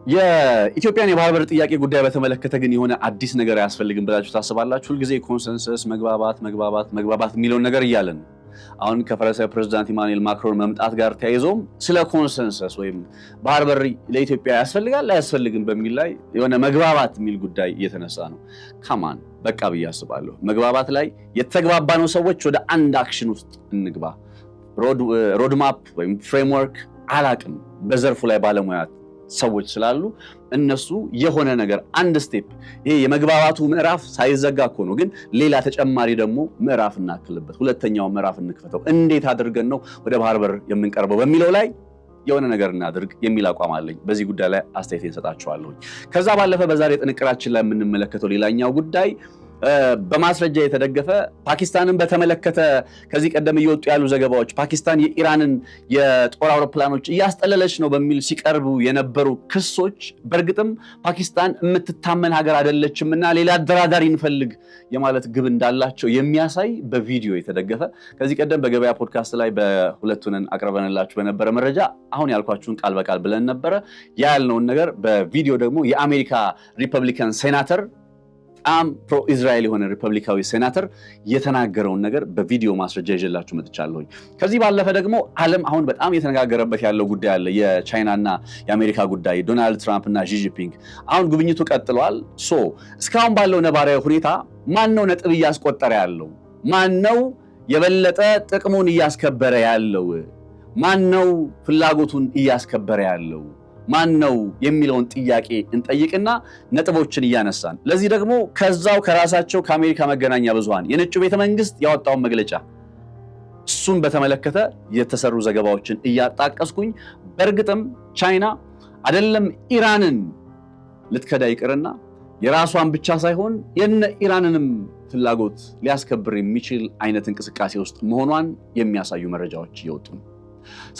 የኢትዮጵያን የባህር በር ጥያቄ ጉዳይ በተመለከተ ግን የሆነ አዲስ ነገር ያስፈልግም ብላችሁ ታስባላችሁ? ሁልጊዜ ኮንሰንሰስ መግባባት የሚለውን ነገር እያለን ነው። አሁን ከፈረንሳይ ፕሬዝዳንት ኢማኑኤል ማክሮን መምጣት ጋር ተያይዞም ስለ ኮንሰንሰስ ወይም ባህር በር ለኢትዮጵያ ያስፈልጋል አያስፈልግም በሚል ላይ የሆነ መግባባት የሚል ጉዳይ እየተነሳ ነው። ካማን በቃ ብዬ አስባለሁ። መግባባት ላይ የተግባባነው ሰዎች ወደ አንድ አክሽን ውስጥ እንግባ። ሮድማፕ ወይም ፍሬምወርክ አላቅም በዘርፉ ላይ ባለሙያ ሰዎች ስላሉ እነሱ የሆነ ነገር አንድ ስቴፕ ይሄ የመግባባቱ ምዕራፍ ሳይዘጋ እኮ ነው፣ ግን ሌላ ተጨማሪ ደግሞ ምዕራፍ እናክልበት፣ ሁለተኛው ምዕራፍ እንክፈተው፣ እንዴት አድርገን ነው ወደ ባህር በር የምንቀርበው በሚለው ላይ የሆነ ነገር እናድርግ የሚል አቋም አለኝ። በዚህ ጉዳይ ላይ አስተያየት እንሰጣችኋለሁ። ከዛ ባለፈ በዛሬ ጥንቅራችን ላይ የምንመለከተው ሌላኛው ጉዳይ በማስረጃ የተደገፈ ፓኪስታንን በተመለከተ ከዚህ ቀደም እየወጡ ያሉ ዘገባዎች ፓኪስታን የኢራንን የጦር አውሮፕላኖች እያስጠለለች ነው በሚል ሲቀርቡ የነበሩ ክሶች በእርግጥም ፓኪስታን የምትታመን ሀገር አይደለችምና ሌላ አደራዳሪ እንፈልግ የማለት ግብ እንዳላቸው የሚያሳይ በቪዲዮ የተደገፈ ከዚህ ቀደም በገበያ ፖድካስት ላይ በሁለቱንን አቅርበንላችሁ በነበረ መረጃ አሁን ያልኳችሁን ቃል በቃል ብለን ነበረ። ያልነውን ነገር በቪዲዮ ደግሞ የአሜሪካ ሪፐብሊካን ሴናተር በጣም ፕሮ ኢዝራኤል የሆነ ሪፐብሊካዊ ሴናተር የተናገረውን ነገር በቪዲዮ ማስረጃ ይዤላችሁ መጥቻለሁኝ። ከዚህ ባለፈ ደግሞ ዓለም አሁን በጣም የተነጋገረበት ያለው ጉዳይ አለ። የቻይናና የአሜሪካ ጉዳይ፣ ዶናልድ ትራምፕ እና ሺ ጂንፒንግ አሁን ጉብኝቱ ቀጥሏል። እስካሁን ባለው ነባራዊ ሁኔታ ማን ነው ነጥብ እያስቆጠረ ያለው? ማን ነው የበለጠ ጥቅሙን እያስከበረ ያለው? ማን ነው ፍላጎቱን እያስከበረ ያለው? ማን ነው የሚለውን ጥያቄ እንጠይቅና ነጥቦችን እያነሳን ለዚህ ደግሞ ከዛው ከራሳቸው ከአሜሪካ መገናኛ ብዙሃን የነጩ ቤተ መንግስት ያወጣውን መግለጫ እሱን በተመለከተ የተሰሩ ዘገባዎችን እያጣቀስኩኝ በእርግጥም ቻይና አይደለም ኢራንን ልትከዳ ይቅርና የራሷን ብቻ ሳይሆን የነ ኢራንንም ፍላጎት ሊያስከብር የሚችል አይነት እንቅስቃሴ ውስጥ መሆኗን የሚያሳዩ መረጃዎች እየወጡ ነው።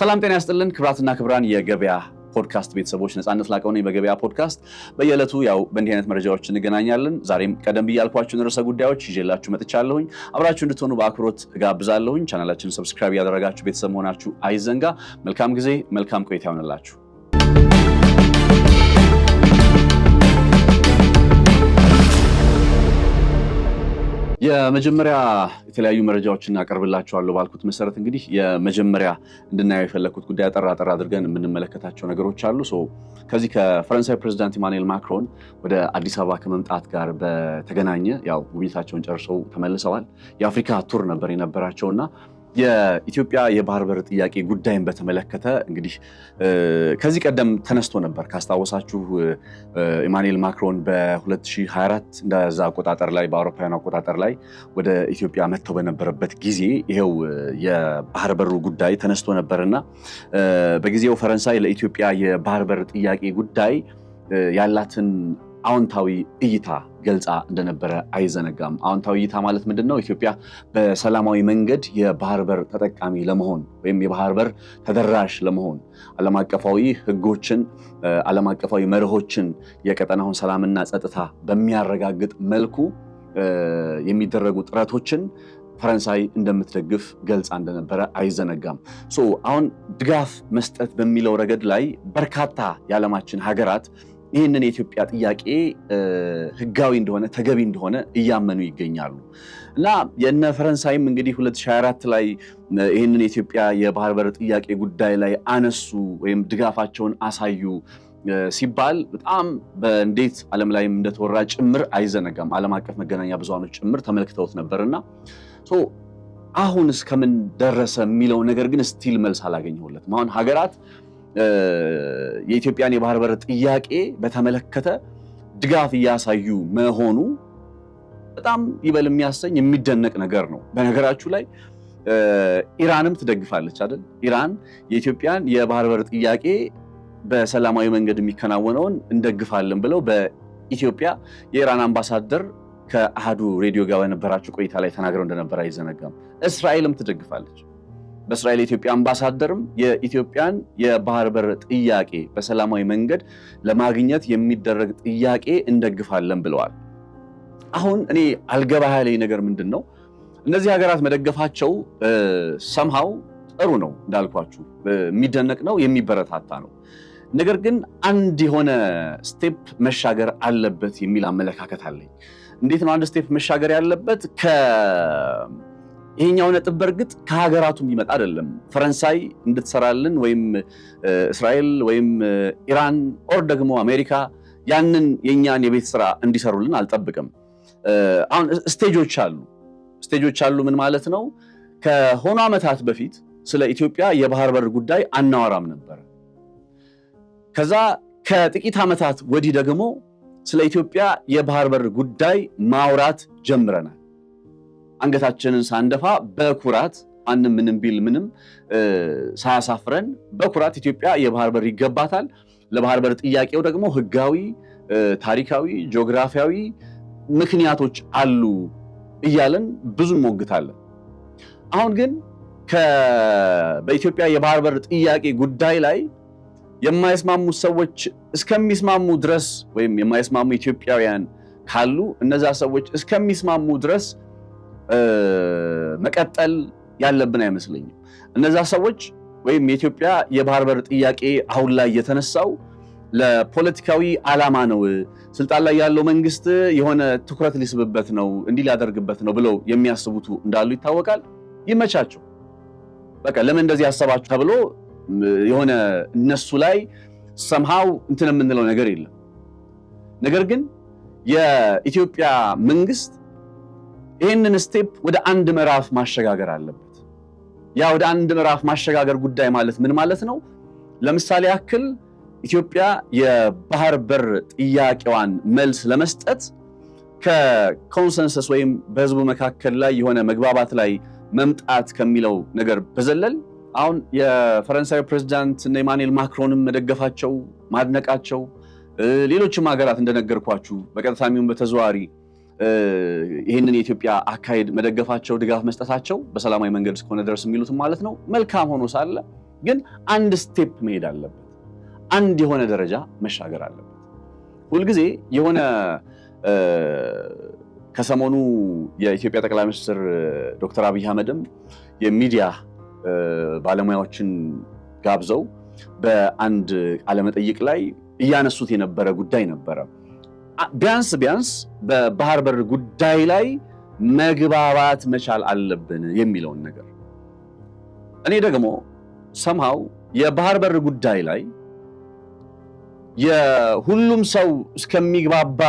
ሰላም ጤና ያስጥልን ክብራትና ክብራን የገበያ ፖድካስት ቤተሰቦች፣ ነፃነት ላቀው ነኝ። በገበያ ፖድካስት በየዕለቱ ያው በእንዲህ አይነት መረጃዎች እንገናኛለን። ዛሬም ቀደም ብዬ ያልኳችሁን ርዕሰ ጉዳዮች ይዤላችሁ መጥቻለሁኝ። አብራችሁ እንድትሆኑ በአክብሮት እጋብዛለሁኝ። ቻናላችንን ሰብስክራይብ ያደረጋችሁ ቤተሰብ መሆናችሁ አይዘንጋ። መልካም ጊዜ፣ መልካም ቆይታ ይሆንላችሁ። የመጀመሪያ የተለያዩ መረጃዎችን አቀርብላችኋለሁ ባልኩት መሰረት እንግዲህ የመጀመሪያ እንድናየው የፈለኩት ጉዳይ አጠር አድርገን የምንመለከታቸው ነገሮች አሉ። ከዚህ ከፈረንሳይ ፕሬዝዳንት ኢማኑኤል ማክሮን ወደ አዲስ አበባ ከመምጣት ጋር በተገናኘ ያው ጉብኝታቸውን ጨርሰው ተመልሰዋል። የአፍሪካ ቱር ነበር የነበራቸውና የኢትዮጵያ የባህር በር ጥያቄ ጉዳይን በተመለከተ እንግዲህ ከዚህ ቀደም ተነስቶ ነበር። ካስታወሳችሁ ኢማኑኤል ማክሮን በ2024 እንደዛ አቆጣጠር ላይ በአውሮፓውያኑ አቆጣጠር ላይ ወደ ኢትዮጵያ መጥተው በነበረበት ጊዜ ይሄው የባህር በሩ ጉዳይ ተነስቶ ነበርና በጊዜው ፈረንሳይ ለኢትዮጵያ የባህር በር ጥያቄ ጉዳይ ያላትን አዎንታዊ እይታ ገልጻ እንደነበረ አይዘነጋም። አዎንታዊ እይታ ማለት ምንድነው? ኢትዮጵያ በሰላማዊ መንገድ የባህር በር ተጠቃሚ ለመሆን ወይም የባህር በር ተደራሽ ለመሆን ዓለም አቀፋዊ ሕጎችን፣ ዓለም አቀፋዊ መርሆችን፣ የቀጠናውን ሰላምና ጸጥታ በሚያረጋግጥ መልኩ የሚደረጉ ጥረቶችን ፈረንሳይ እንደምትደግፍ ገልጻ እንደነበረ አይዘነጋም። አሁን ድጋፍ መስጠት በሚለው ረገድ ላይ በርካታ የዓለማችን ሀገራት ይህንን የኢትዮጵያ ጥያቄ ህጋዊ እንደሆነ ተገቢ እንደሆነ እያመኑ ይገኛሉ እና የነ ፈረንሳይም እንግዲህ 2024 ላይ ይህንን የኢትዮጵያ የባህር በር ጥያቄ ጉዳይ ላይ አነሱ ወይም ድጋፋቸውን አሳዩ ሲባል በጣም በእንዴት ዓለም ላይም እንደተወራ ጭምር አይዘነጋም። ዓለም አቀፍ መገናኛ ብዙሃኖች ጭምር ተመልክተውት ነበርና አሁን እስከምን ደረሰ የሚለው ነገር ግን ስቲል መልስ አላገኘሁለትም። አሁን ሀገራት የኢትዮጵያን የባህር በር ጥያቄ በተመለከተ ድጋፍ እያሳዩ መሆኑ በጣም ይበል የሚያሰኝ የሚደነቅ ነገር ነው። በነገራችሁ ላይ ኢራንም ትደግፋለች አይደል? ኢራን የኢትዮጵያን የባህር በር ጥያቄ በሰላማዊ መንገድ የሚከናወነውን እንደግፋለን ብለው በኢትዮጵያ የኢራን አምባሳደር ከአሃዱ ሬዲዮ ጋር በነበራቸው ቆይታ ላይ ተናግረው እንደነበረ አይዘነጋም። እስራኤልም ትደግፋለች። በእስራኤል የኢትዮጵያ አምባሳደርም የኢትዮጵያን የባህር በር ጥያቄ በሰላማዊ መንገድ ለማግኘት የሚደረግ ጥያቄ እንደግፋለን ብለዋል። አሁን እኔ አልገባ ያለኝ ነገር ምንድን ነው? እነዚህ ሀገራት መደገፋቸው ሰምሃው ጥሩ ነው፣ እንዳልኳችሁ የሚደነቅ ነው፣ የሚበረታታ ነው። ነገር ግን አንድ የሆነ ስቴፕ መሻገር አለበት የሚል አመለካከት አለኝ። እንዴት ነው አንድ ስቴፕ መሻገር ያለበት? ይሄኛው ነጥብ በርግጥ ከሀገራቱ የሚመጣ አይደለም። ፈረንሳይ እንድትሰራልን ወይም እስራኤል ወይም ኢራን ኦር ደግሞ አሜሪካ ያንን የኛን የቤት ስራ እንዲሰሩልን አልጠብቅም። አሁን ስቴጆች አሉ። ምን ማለት ነው? ከሆኑ ዓመታት በፊት ስለ ኢትዮጵያ የባህር በር ጉዳይ አናወራም ነበር። ከዛ ከጥቂት ዓመታት ወዲህ ደግሞ ስለ ኢትዮጵያ የባህር በር ጉዳይ ማውራት ጀምረናል። አንገታችንን ሳንደፋ በኩራት ማንም ምንም ቢል ምንም ሳያሳፍረን በኩራት ኢትዮጵያ የባህር በር ይገባታል፣ ለባህር በር ጥያቄው ደግሞ ህጋዊ፣ ታሪካዊ፣ ጂኦግራፊያዊ ምክንያቶች አሉ እያለን ብዙ እንሞግታለን። አሁን ግን በኢትዮጵያ የባህር በር ጥያቄ ጉዳይ ላይ የማይስማሙ ሰዎች እስከሚስማሙ ድረስ ወይም የማይስማሙ ኢትዮጵያውያን ካሉ እነዛ ሰዎች እስከሚስማሙ ድረስ መቀጠል ያለብን አይመስለኝም። እነዛ ሰዎች ወይም የኢትዮጵያ የባህር በር ጥያቄ አሁን ላይ የተነሳው ለፖለቲካዊ ዓላማ ነው፣ ስልጣን ላይ ያለው መንግስት የሆነ ትኩረት ሊስብበት ነው፣ እንዲህ ሊያደርግበት ነው ብለው የሚያስቡት እንዳሉ ይታወቃል። ይመቻቸው። በቃ ለምን እንደዚህ ያሰባችሁ ተብሎ የሆነ እነሱ ላይ ሰምሃው እንትን የምንለው ነገር የለም። ነገር ግን የኢትዮጵያ መንግስት ይህንን ስቴፕ ወደ አንድ ምዕራፍ ማሸጋገር አለበት። ያ ወደ አንድ ምዕራፍ ማሸጋገር ጉዳይ ማለት ምን ማለት ነው? ለምሳሌ ያክል ኢትዮጵያ የባህር በር ጥያቄዋን መልስ ለመስጠት ከኮንሰንሰስ ወይም በህዝቡ መካከል ላይ የሆነ መግባባት ላይ መምጣት ከሚለው ነገር በዘለል አሁን የፈረንሳዊ ፕሬዝዳንት ኢማኑኤል ማክሮንም መደገፋቸው፣ ማድነቃቸው፣ ሌሎችም ሀገራት እንደነገርኳችሁ በቀጥታም በተዘዋዋሪ ይህንን የኢትዮጵያ አካሄድ መደገፋቸው፣ ድጋፍ መስጠታቸው በሰላማዊ መንገድ እስከሆነ ድረስ የሚሉትም ማለት ነው መልካም ሆኖ ሳለ ግን አንድ ስቴፕ መሄድ አለበት። አንድ የሆነ ደረጃ መሻገር አለበት። ሁልጊዜ የሆነ ከሰሞኑ የኢትዮጵያ ጠቅላይ ሚኒስትር ዶክተር አብይ አህመድም የሚዲያ ባለሙያዎችን ጋብዘው በአንድ ቃለመጠይቅ ላይ እያነሱት የነበረ ጉዳይ ነበረ። ቢያንስ በባህር በር ጉዳይ ላይ መግባባት መቻል አለብን የሚለውን ነገር እኔ ደግሞ ሰምሃው የባህር በር ጉዳይ ላይ የሁሉም ሰው እስከሚግባባ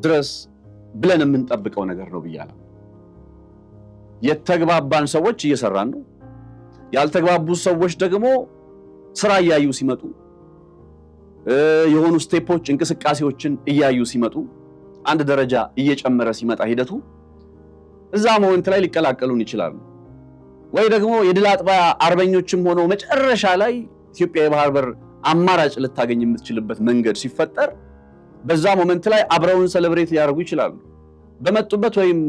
ድረስ ብለን የምንጠብቀው ነገር ነው ብያለሁ። የተግባባን ሰዎች እየሰራን ነው። ያልተግባቡ ሰዎች ደግሞ ስራ እያዩ ሲመጡ የሆኑ ስቴፖች እንቅስቃሴዎችን እያዩ ሲመጡ አንድ ደረጃ እየጨመረ ሲመጣ ሂደቱ እዛ ሞመንት ላይ ሊቀላቀሉን ይችላሉ። ወይ ደግሞ የድል አጥቢያ አርበኞችም ሆነው መጨረሻ ላይ ኢትዮጵያ የባህር በር አማራጭ ልታገኝ የምትችልበት መንገድ ሲፈጠር በዛ ሞመንት ላይ አብረውን ሰለብሬት ሊያደርጉ ይችላሉ። በመጡበት ወይም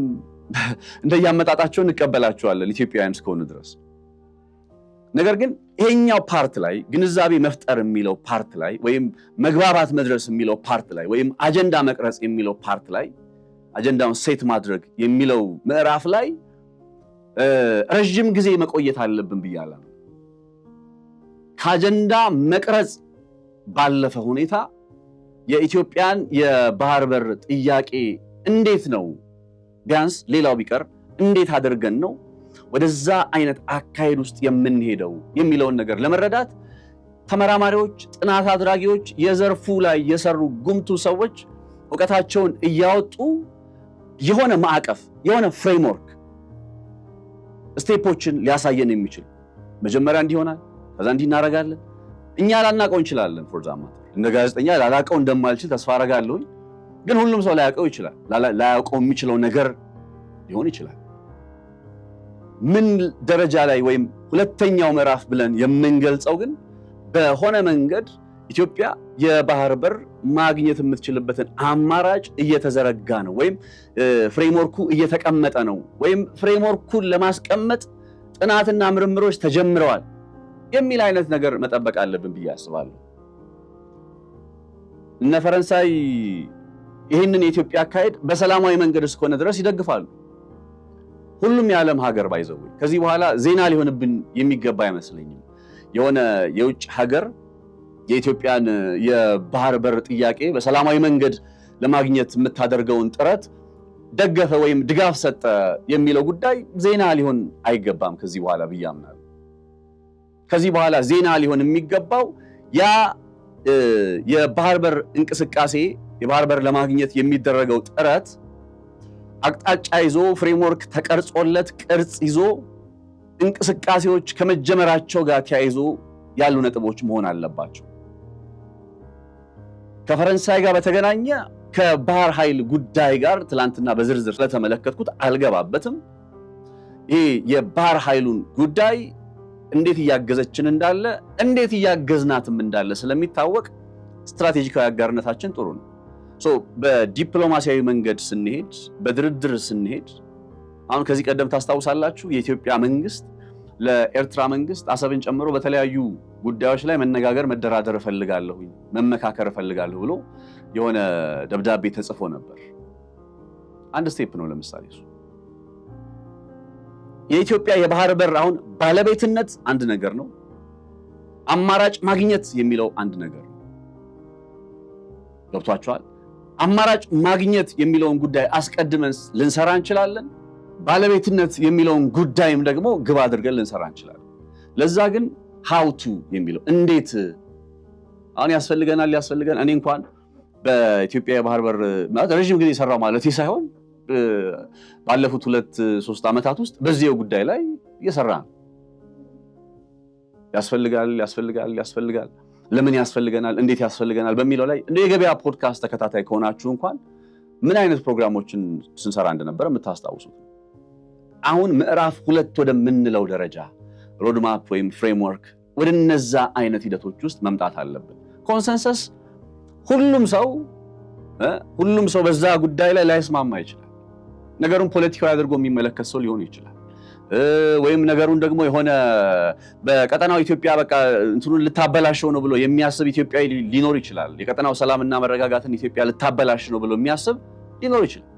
እንደያመጣጣቸው እንቀበላቸዋለን ኢትዮጵያውያን እስከሆኑ ድረስ። ነገር ግን ይሄኛው ፓርት ላይ ግንዛቤ መፍጠር የሚለው ፓርት ላይ ወይም መግባባት መድረስ የሚለው ፓርት ላይ ወይም አጀንዳ መቅረጽ የሚለው ፓርት ላይ አጀንዳውን ሴት ማድረግ የሚለው ምዕራፍ ላይ ረጅም ጊዜ መቆየት አለብን ብያለሁ። ከአጀንዳ መቅረጽ ባለፈ ሁኔታ የኢትዮጵያን የባህር በር ጥያቄ እንዴት ነው ቢያንስ ሌላው ቢቀር እንዴት አድርገን ነው ወደዛ አይነት አካሄድ ውስጥ የምንሄደው የሚለውን ነገር ለመረዳት ተመራማሪዎች፣ ጥናት አድራጊዎች፣ የዘርፉ ላይ የሰሩ ጉምቱ ሰዎች ዕውቀታቸውን እያወጡ የሆነ ማዕቀፍ የሆነ ፍሬምወርክ ስቴፖችን ሊያሳየን የሚችል መጀመሪያ እንዲህ ይሆናል፣ ከዛ እንዲህ እናደርጋለን። እኛ ላናውቀው እንችላለን። ፎር ኤግዛምፕል እንደ ጋዜጠኛ ላላውቀው እንደማልችል ተስፋ አደርጋለሁ። ግን ሁሉም ሰው ላያውቀው ይችላል። ላያውቀው የሚችለው ነገር ሊሆን ይችላል። ምን ደረጃ ላይ ወይም ሁለተኛው ምዕራፍ ብለን የምንገልጸው ግን በሆነ መንገድ ኢትዮጵያ የባህር በር ማግኘት የምትችልበትን አማራጭ እየተዘረጋ ነው ወይም ፍሬምወርኩ እየተቀመጠ ነው ወይም ፍሬምወርኩን ለማስቀመጥ ጥናትና ምርምሮች ተጀምረዋል የሚል አይነት ነገር መጠበቅ አለብን ብዬ አስባለሁ። እነ ፈረንሳይ ይህንን የኢትዮጵያ አካሄድ በሰላማዊ መንገድ እስከሆነ ድረስ ይደግፋሉ። ሁሉም የዓለም ሀገር ባይዘው ከዚህ በኋላ ዜና ሊሆንብን የሚገባ አይመስለኝም። የሆነ የውጭ ሀገር የኢትዮጵያን የባህር በር ጥያቄ በሰላማዊ መንገድ ለማግኘት የምታደርገውን ጥረት ደገፈ ወይም ድጋፍ ሰጠ የሚለው ጉዳይ ዜና ሊሆን አይገባም ከዚህ በኋላ ብዬ አምናለሁ። ከዚህ በኋላ ዜና ሊሆን የሚገባው ያ የባህር በር እንቅስቃሴ የባህር በር ለማግኘት የሚደረገው ጥረት አቅጣጫ ይዞ ፍሬምወርክ ተቀርጾለት ቅርጽ ይዞ እንቅስቃሴዎች ከመጀመራቸው ጋር ተያይዞ ያሉ ነጥቦች መሆን አለባቸው። ከፈረንሳይ ጋር በተገናኘ ከባህር ኃይል ጉዳይ ጋር ትላንትና በዝርዝር ስለተመለከትኩት አልገባበትም። ይሄ የባህር ኃይሉን ጉዳይ እንዴት እያገዘችን እንዳለ እንዴት እያገዝናትም እንዳለ ስለሚታወቅ ስትራቴጂካዊ አጋርነታችን ጥሩ ነው። በዲፕሎማሲያዊ መንገድ ስንሄድ በድርድር ስንሄድ አሁን ከዚህ ቀደም ታስታውሳላችሁ የኢትዮጵያ መንግስት ለኤርትራ መንግስት አሰብን ጨምሮ በተለያዩ ጉዳዮች ላይ መነጋገር መደራደር እፈልጋለሁ መመካከር እፈልጋለሁ ብሎ የሆነ ደብዳቤ ተጽፎ ነበር። አንድ ስቴፕ ነው ለምሳሌ እሱ። የኢትዮጵያ የባህር በር አሁን ባለቤትነት አንድ ነገር ነው፣ አማራጭ ማግኘት የሚለው አንድ ነገር ነው። ገብቷችኋል? አማራጭ ማግኘት የሚለውን ጉዳይ አስቀድመን ልንሰራ እንችላለን። ባለቤትነት የሚለውን ጉዳይም ደግሞ ግብ አድርገን ልንሰራ እንችላለን። ለዛ ግን how to የሚለው እንዴት አሁን ያስፈልገናል። እኔ እንኳን በኢትዮጵያ የባህር በር ማለት ረጅም ጊዜ ሰራው ማለት ሳይሆን ባለፉት 2-3 ዓመታት ውስጥ በዚህ ጉዳይ ላይ እየሰራ ነው። ያስፈልጋል ለምን ያስፈልገናል እንዴት ያስፈልገናል በሚለው ላይ እንደ የገበያ ፖድካስት ተከታታይ ከሆናችሁ እንኳን ምን አይነት ፕሮግራሞችን ስንሰራ እንደነበረ የምታስታውሱት። አሁን ምዕራፍ 2 ወደምንለው ደረጃ ሮድማፕ ወይም ፍሬምወርክ ወደ እነዛ አይነት ሂደቶች ውስጥ መምጣት አለብን። ኮንሰንሰስ ሁሉም ሰው በዛ ጉዳይ ላይ ላይስማማ ይችላል። ነገሩን ፖለቲካዊ አድርጎ የሚመለከት ሰው ሊሆን ይችላል። ወይም ነገሩን ደግሞ የሆነ በቀጠናው ኢትዮጵያ በቃ እንትኑን ልታበላሸው ነው ብሎ የሚያስብ ኢትዮጵያዊ ሊኖር ይችላል። የቀጠናው ሰላምና መረጋጋትን ኢትዮጵያ ልታበላሽ ነው ብሎ የሚያስብ ሊኖር ይችላል።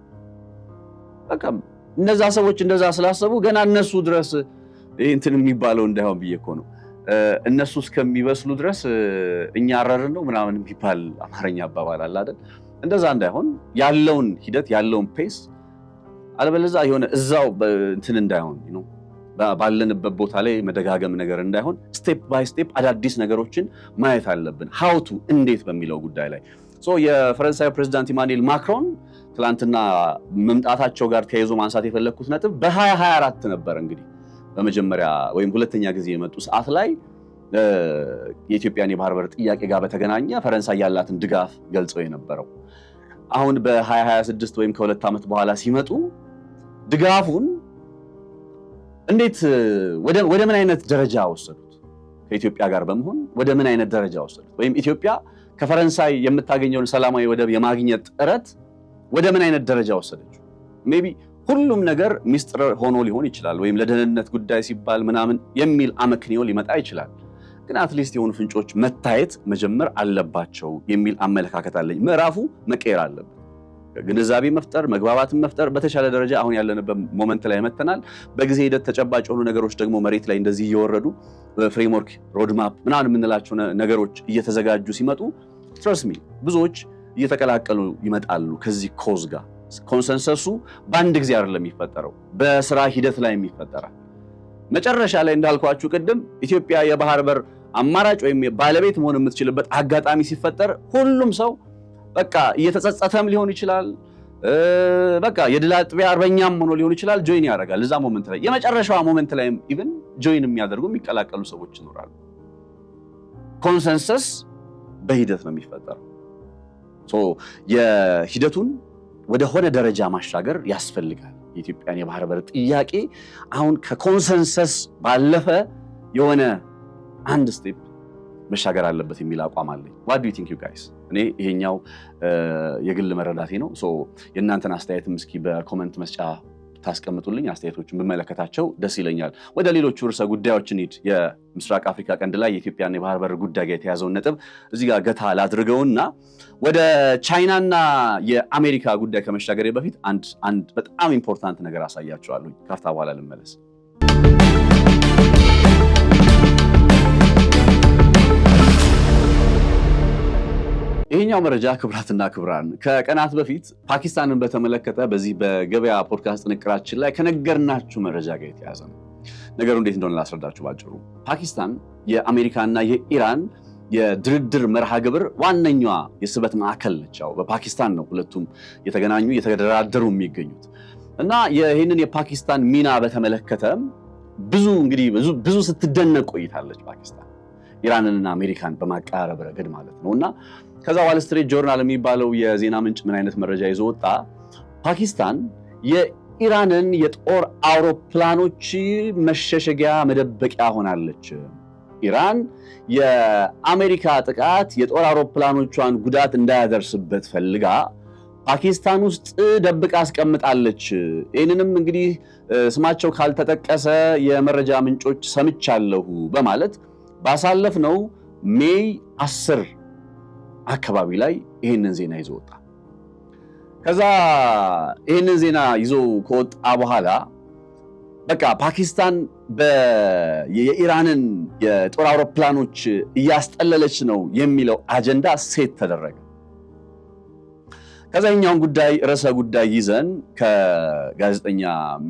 በቃ እነዛ ሰዎች እንደዛ ስላሰቡ ገና እነሱ ድረስ እንትን የሚባለው እንዳይሆን ብዬ እኮ ነው። እነሱ እስከሚበስሉ ድረስ እኛ አረርን ነው ምናምን የሚባል አማርኛ አባባል አለ አይደል? እንደዛ እንዳይሆን ያለውን ሂደት ያለውን ፔስ አለበለዚያ የሆነ እዛው እንትን እንዳይሆን ነው ባለንበት ቦታ ላይ መደጋገም ነገር እንዳይሆን ስቴፕ ባይ ስቴፕ አዳዲስ ነገሮችን ማየት አለብን። ሃውቱ እንዴት በሚለው ጉዳይ ላይ የፈረንሳይ ፕሬዝዳንት ኢማኑኤል ማክሮን ትላንትና መምጣታቸው ጋር ተያይዞ ማንሳት የፈለኩት ነጥብ በ2024 ነበር እንግዲህ በመጀመሪያ ወይም ሁለተኛ ጊዜ የመጡ ሰዓት ላይ የኢትዮጵያን የባህር በር ጥያቄ ጋር በተገናኘ ፈረንሳይ ያላትን ድጋፍ ገልጸው የነበረው። አሁን በ2026 ወይም ከሁለት ዓመት በኋላ ሲመጡ ድጋፉን እንዴት ወደ ምን አይነት ደረጃ ወሰዱት? ከኢትዮጵያ ጋር በመሆን ወደ ምን አይነት ደረጃ ወሰዱት? ወይም ኢትዮጵያ ከፈረንሳይ የምታገኘውን ሰላማዊ ወደብ የማግኘት ጥረት ወደ ምን አይነት ደረጃ ወሰደችው? ሜቢ ሁሉም ነገር ሚስጥር ሆኖ ሊሆን ይችላል፣ ወይም ለደህንነት ጉዳይ ሲባል ምናምን የሚል አመክንዮ ሊመጣ ይችላል። ግን አትሊስት የሆኑ ፍንጮች መታየት መጀመር አለባቸው የሚል አመለካከት አለኝ። ምዕራፉ መቀየር አለበት። ግንዛቤ መፍጠር፣ መግባባትን መፍጠር በተሻለ ደረጃ አሁን ያለንበት ሞመንት ላይ መተናል። በጊዜ ሂደት ተጨባጭ የሆኑ ነገሮች ደግሞ መሬት ላይ እንደዚህ እየወረዱ ፍሬምወርክ ሮድማፕ ምናምን የምንላቸው ነገሮች እየተዘጋጁ ሲመጡ ትረስት ሚ ብዙዎች እየተቀላቀሉ ይመጣሉ ከዚህ ኮዝ ጋር። ኮንሰንሰሱ በአንድ ጊዜ አይደለም የሚፈጠረው፣ በስራ ሂደት ላይ የሚፈጠራል። መጨረሻ ላይ እንዳልኳችሁ ቅድም ኢትዮጵያ የባህር በር አማራጭ ወይም ባለቤት መሆን የምትችልበት አጋጣሚ ሲፈጠር ሁሉም ሰው በቃ እየተጸጸተም ሊሆን ይችላል፣ በቃ የድል አጥቢያ አርበኛም ሆኖ ሊሆን ይችላል፣ ጆይን ያደርጋል እዛ ሞመንት ላይ። የመጨረሻዋ ሞመንት ላይ ኢቭን ጆይን የሚያደርጉ የሚቀላቀሉ ሰዎች ይኖራሉ። ኮንሰንሰስ በሂደት ነው የሚፈጠረው። የሂደቱን ወደ ሆነ ደረጃ ማሻገር ያስፈልጋል። የኢትዮጵያን የባህር በር ጥያቄ አሁን ከኮንሰንሰስ ባለፈ የሆነ አንድ ስቴፕ መሻገር አለበት የሚል አቋም አለኝ። what do you think you guys? እኔ ይሄኛው የግል መረዳቴ ነው። የእናንተን አስተያየትም እስኪ በኮመንት መስጫ ታስቀምጡልኝ። አስተያየቶችን ብመለከታቸው ደስ ይለኛል። ወደ ሌሎቹ ርዕሰ ጉዳዮች እንሂድ። የምስራቅ አፍሪካ ቀንድ ላይ የኢትዮጵያን የባህር በር ጉዳይ ጋር የተያዘውን ነጥብ እዚህ ጋር ገታ ላድርገውና ወደ ቻይናና የአሜሪካ ጉዳይ ከመሻገሬ በፊት አንድ በጣም ኢምፖርታንት ነገር አሳያችኋለሁ። ካፍታ በኋላ ልመለስ። ይሄኛው መረጃ ክብራትና ክብራን ከቀናት በፊት ፓኪስታንን በተመለከተ በዚህ በገበያ ፖድካስት ጥንቅራችን ላይ ከነገርናችሁ መረጃ ጋር የተያዘ ነው። ነገሩ እንዴት እንደሆነ ላስረዳችሁ ባጭሩ። ፓኪስታን የአሜሪካና የኢራን የድርድር መርሃ ግብር ዋነኛዋ የስበት ማዕከል ነች። ያው በፓኪስታን ነው ሁለቱም የተገናኙ የተደራደሩ የሚገኙት እና ይህንን የፓኪስታን ሚና በተመለከተ ብዙ ስትደነቅ ቆይታለች ፓኪስታን ኢራንንና አሜሪካን በማቀራረብ ረገድ ማለት ነው። እና ከዛ ዋል ስትሪት ጆርናል የሚባለው የዜና ምንጭ ምን አይነት መረጃ ይዞ ወጣ? ፓኪስታን የኢራንን የጦር አውሮፕላኖች መሸሸጊያ መደበቂያ ሆናለች። ኢራን የአሜሪካ ጥቃት የጦር አውሮፕላኖቿን ጉዳት እንዳያደርስበት ፈልጋ ፓኪስታን ውስጥ ደብቃ አስቀምጣለች። ይህንንም እንግዲህ ስማቸው ካልተጠቀሰ የመረጃ ምንጮች ሰምቻለሁ በማለት ባሳለፍነው ሜይ 10 አካባቢ ላይ ይህንን ዜና ይዞ ወጣ። ከዛ ይህንን ዜና ይዞ ከወጣ በኋላ በቃ ፓኪስታን የኢራንን የጦር አውሮፕላኖች እያስጠለለች ነው የሚለው አጀንዳ ሴት ተደረገ። ከዛ የኛውን ርዕሰ ጉዳይ ይዘን ከጋዜጠኛ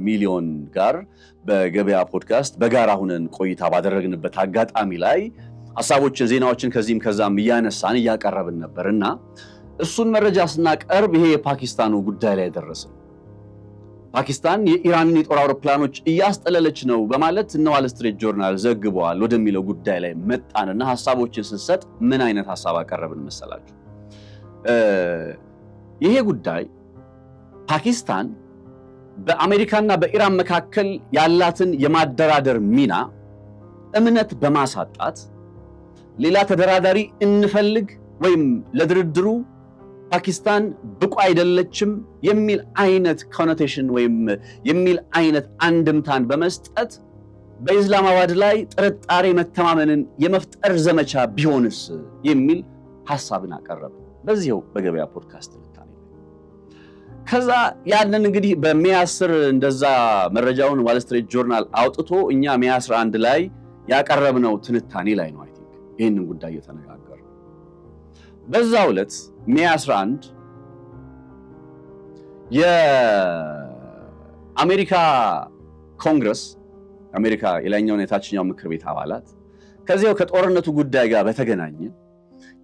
ሚሊዮን ጋር በገበያ ፖድካስት በጋራ ሁነን ቆይታ ባደረግንበት አጋጣሚ ላይ ሐሳቦችን፣ ዜናዎችን ከዚህም ከዛም እያነሳን እያቀረብን ነበርና እሱን መረጃ ስናቀርብ ይሄ የፓኪስታኑ ጉዳይ ላይ ደረስን። ፓኪስታን የኢራንን የጦር አውሮፕላኖች እያስጠለለች ነው በማለት እነ ዋል ስትሪት ጆርናል ዘግበዋል ወደሚለው ጉዳይ ላይ መጣንና ሐሳቦችን ስንሰጥ ምን አይነት ሐሳብ አቀረብን መሰላችሁ? ይሄ ጉዳይ ፓኪስታን በአሜሪካና በኢራን መካከል ያላትን የማደራደር ሚና እምነት በማሳጣት ሌላ ተደራዳሪ እንፈልግ ወይም ለድርድሩ ፓኪስታን ብቁ አይደለችም የሚል አይነት ኮኖቴሽን ወይም የሚል አይነት አንድምታን በመስጠት በኢስላማባድ ላይ ጥርጣሬ መተማመንን የመፍጠር ዘመቻ ቢሆንስ የሚል ሐሳብን አቀረበ በዚህው በገበያ ፖድካስት ልታኔ። ከዛ ያንን እንግዲህ በሜይ 10 እንደዛ መረጃውን ዋል ስትሪት ጆርናል አውጥቶ እኛ ሜይ 11 ላይ ያቀረብነው ትንታኔ ላይ ነው አይ ቲንክ ይህንን ጉዳይ እየተነጋገርን። በዛው ዕለት ሜይ 11 የአሜሪካ ኮንግረስ አሜሪካ የላይኛውና የታችኛው ምክር ቤት አባላት ከዚያው ከጦርነቱ ጉዳይ ጋር በተገናኘ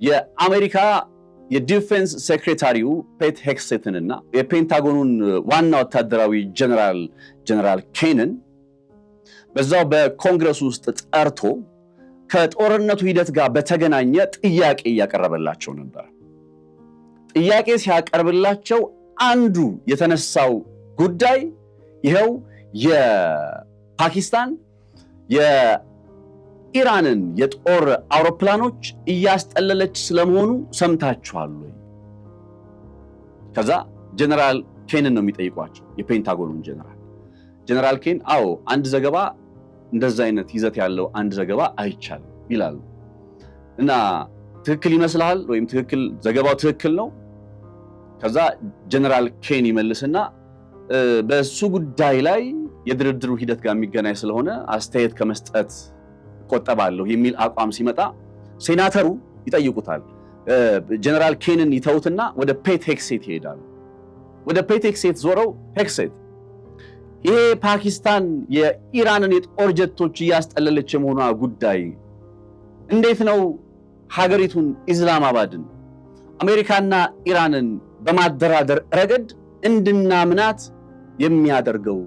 የአሜሪካ የዲፌንስ ሴክሬታሪው ፔት ሄግሴትን እና የፔንታጎኑን ዋና ወታደራዊ ጀነራል ኬንን በዛው በኮንግረሱ ውስጥ ጠርቶ ከጦርነቱ ሂደት ጋር በተገናኘ ጥያቄ እያቀረበላቸው ነበር። ጥያቄ ሲያቀርብላቸው አንዱ የተነሳው ጉዳይ ይኸው የፓኪስታን የኢራንን የጦር አውሮፕላኖች እያስጠለለች ስለመሆኑ ሰምታችኋል ወይ? ከዛ ጀነራል ኬንን ነው የሚጠይቋቸው፣ የፔንታጎኑን ጀነራል ኬን አዎ አንድ ዘገባ እንደዛ አይነት ይዘት ያለው አንድ ዘገባ አይቻልም ይላሉ። እና ትክክል ይመስልሃል ወይም ዘገባው ትክክል ነው? ከዛ ጀነራል ኬን ይመልስና በሱ ጉዳይ ላይ የድርድሩ ሂደት ጋር የሚገናኝ ስለሆነ አስተያየት ከመስጠት ቆጠባለሁ የሚል አቋም ሲመጣ ሴናተሩ ይጠይቁታል። ጀነራል ኬንን ይተውትና ወደ ፔት ሄግሴት ይሄዳሉ። ወደ ፔት ሄግሴት ዞረው ሄግሴት ይሄ ፓኪስታን የኢራንን የጦር ጀቶች እያስጠለለች የመሆኗ ጉዳይ እንዴት ነው ሀገሪቱን ኢስላማባድን አሜሪካና ኢራንን በማደራደር ረገድ እንድናምናት የሚያደርገው?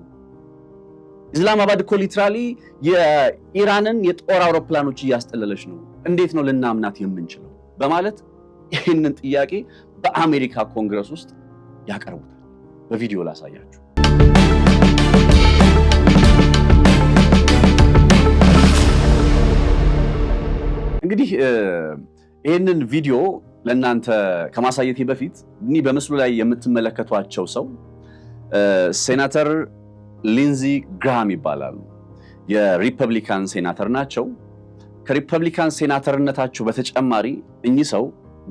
ኢስላማባድ እኮ ሊትራሊ የኢራንን የጦር አውሮፕላኖች እያስጠለለች ነው፣ እንዴት ነው ልናምናት የምንችለው? በማለት ይህንን ጥያቄ በአሜሪካ ኮንግረስ ውስጥ ያቀርቡታል። በቪዲዮ ላሳያችሁ። እንግዲህ ይህንን ቪዲዮ ለእናንተ ከማሳየቴ በፊት እኒህ በምስሉ ላይ የምትመለከቷቸው ሰው ሴናተር ሊንዚ ግራሃም ይባላሉ። የሪፐብሊካን ሴናተር ናቸው። ከሪፐብሊካን ሴናተርነታቸው በተጨማሪ እኚህ ሰው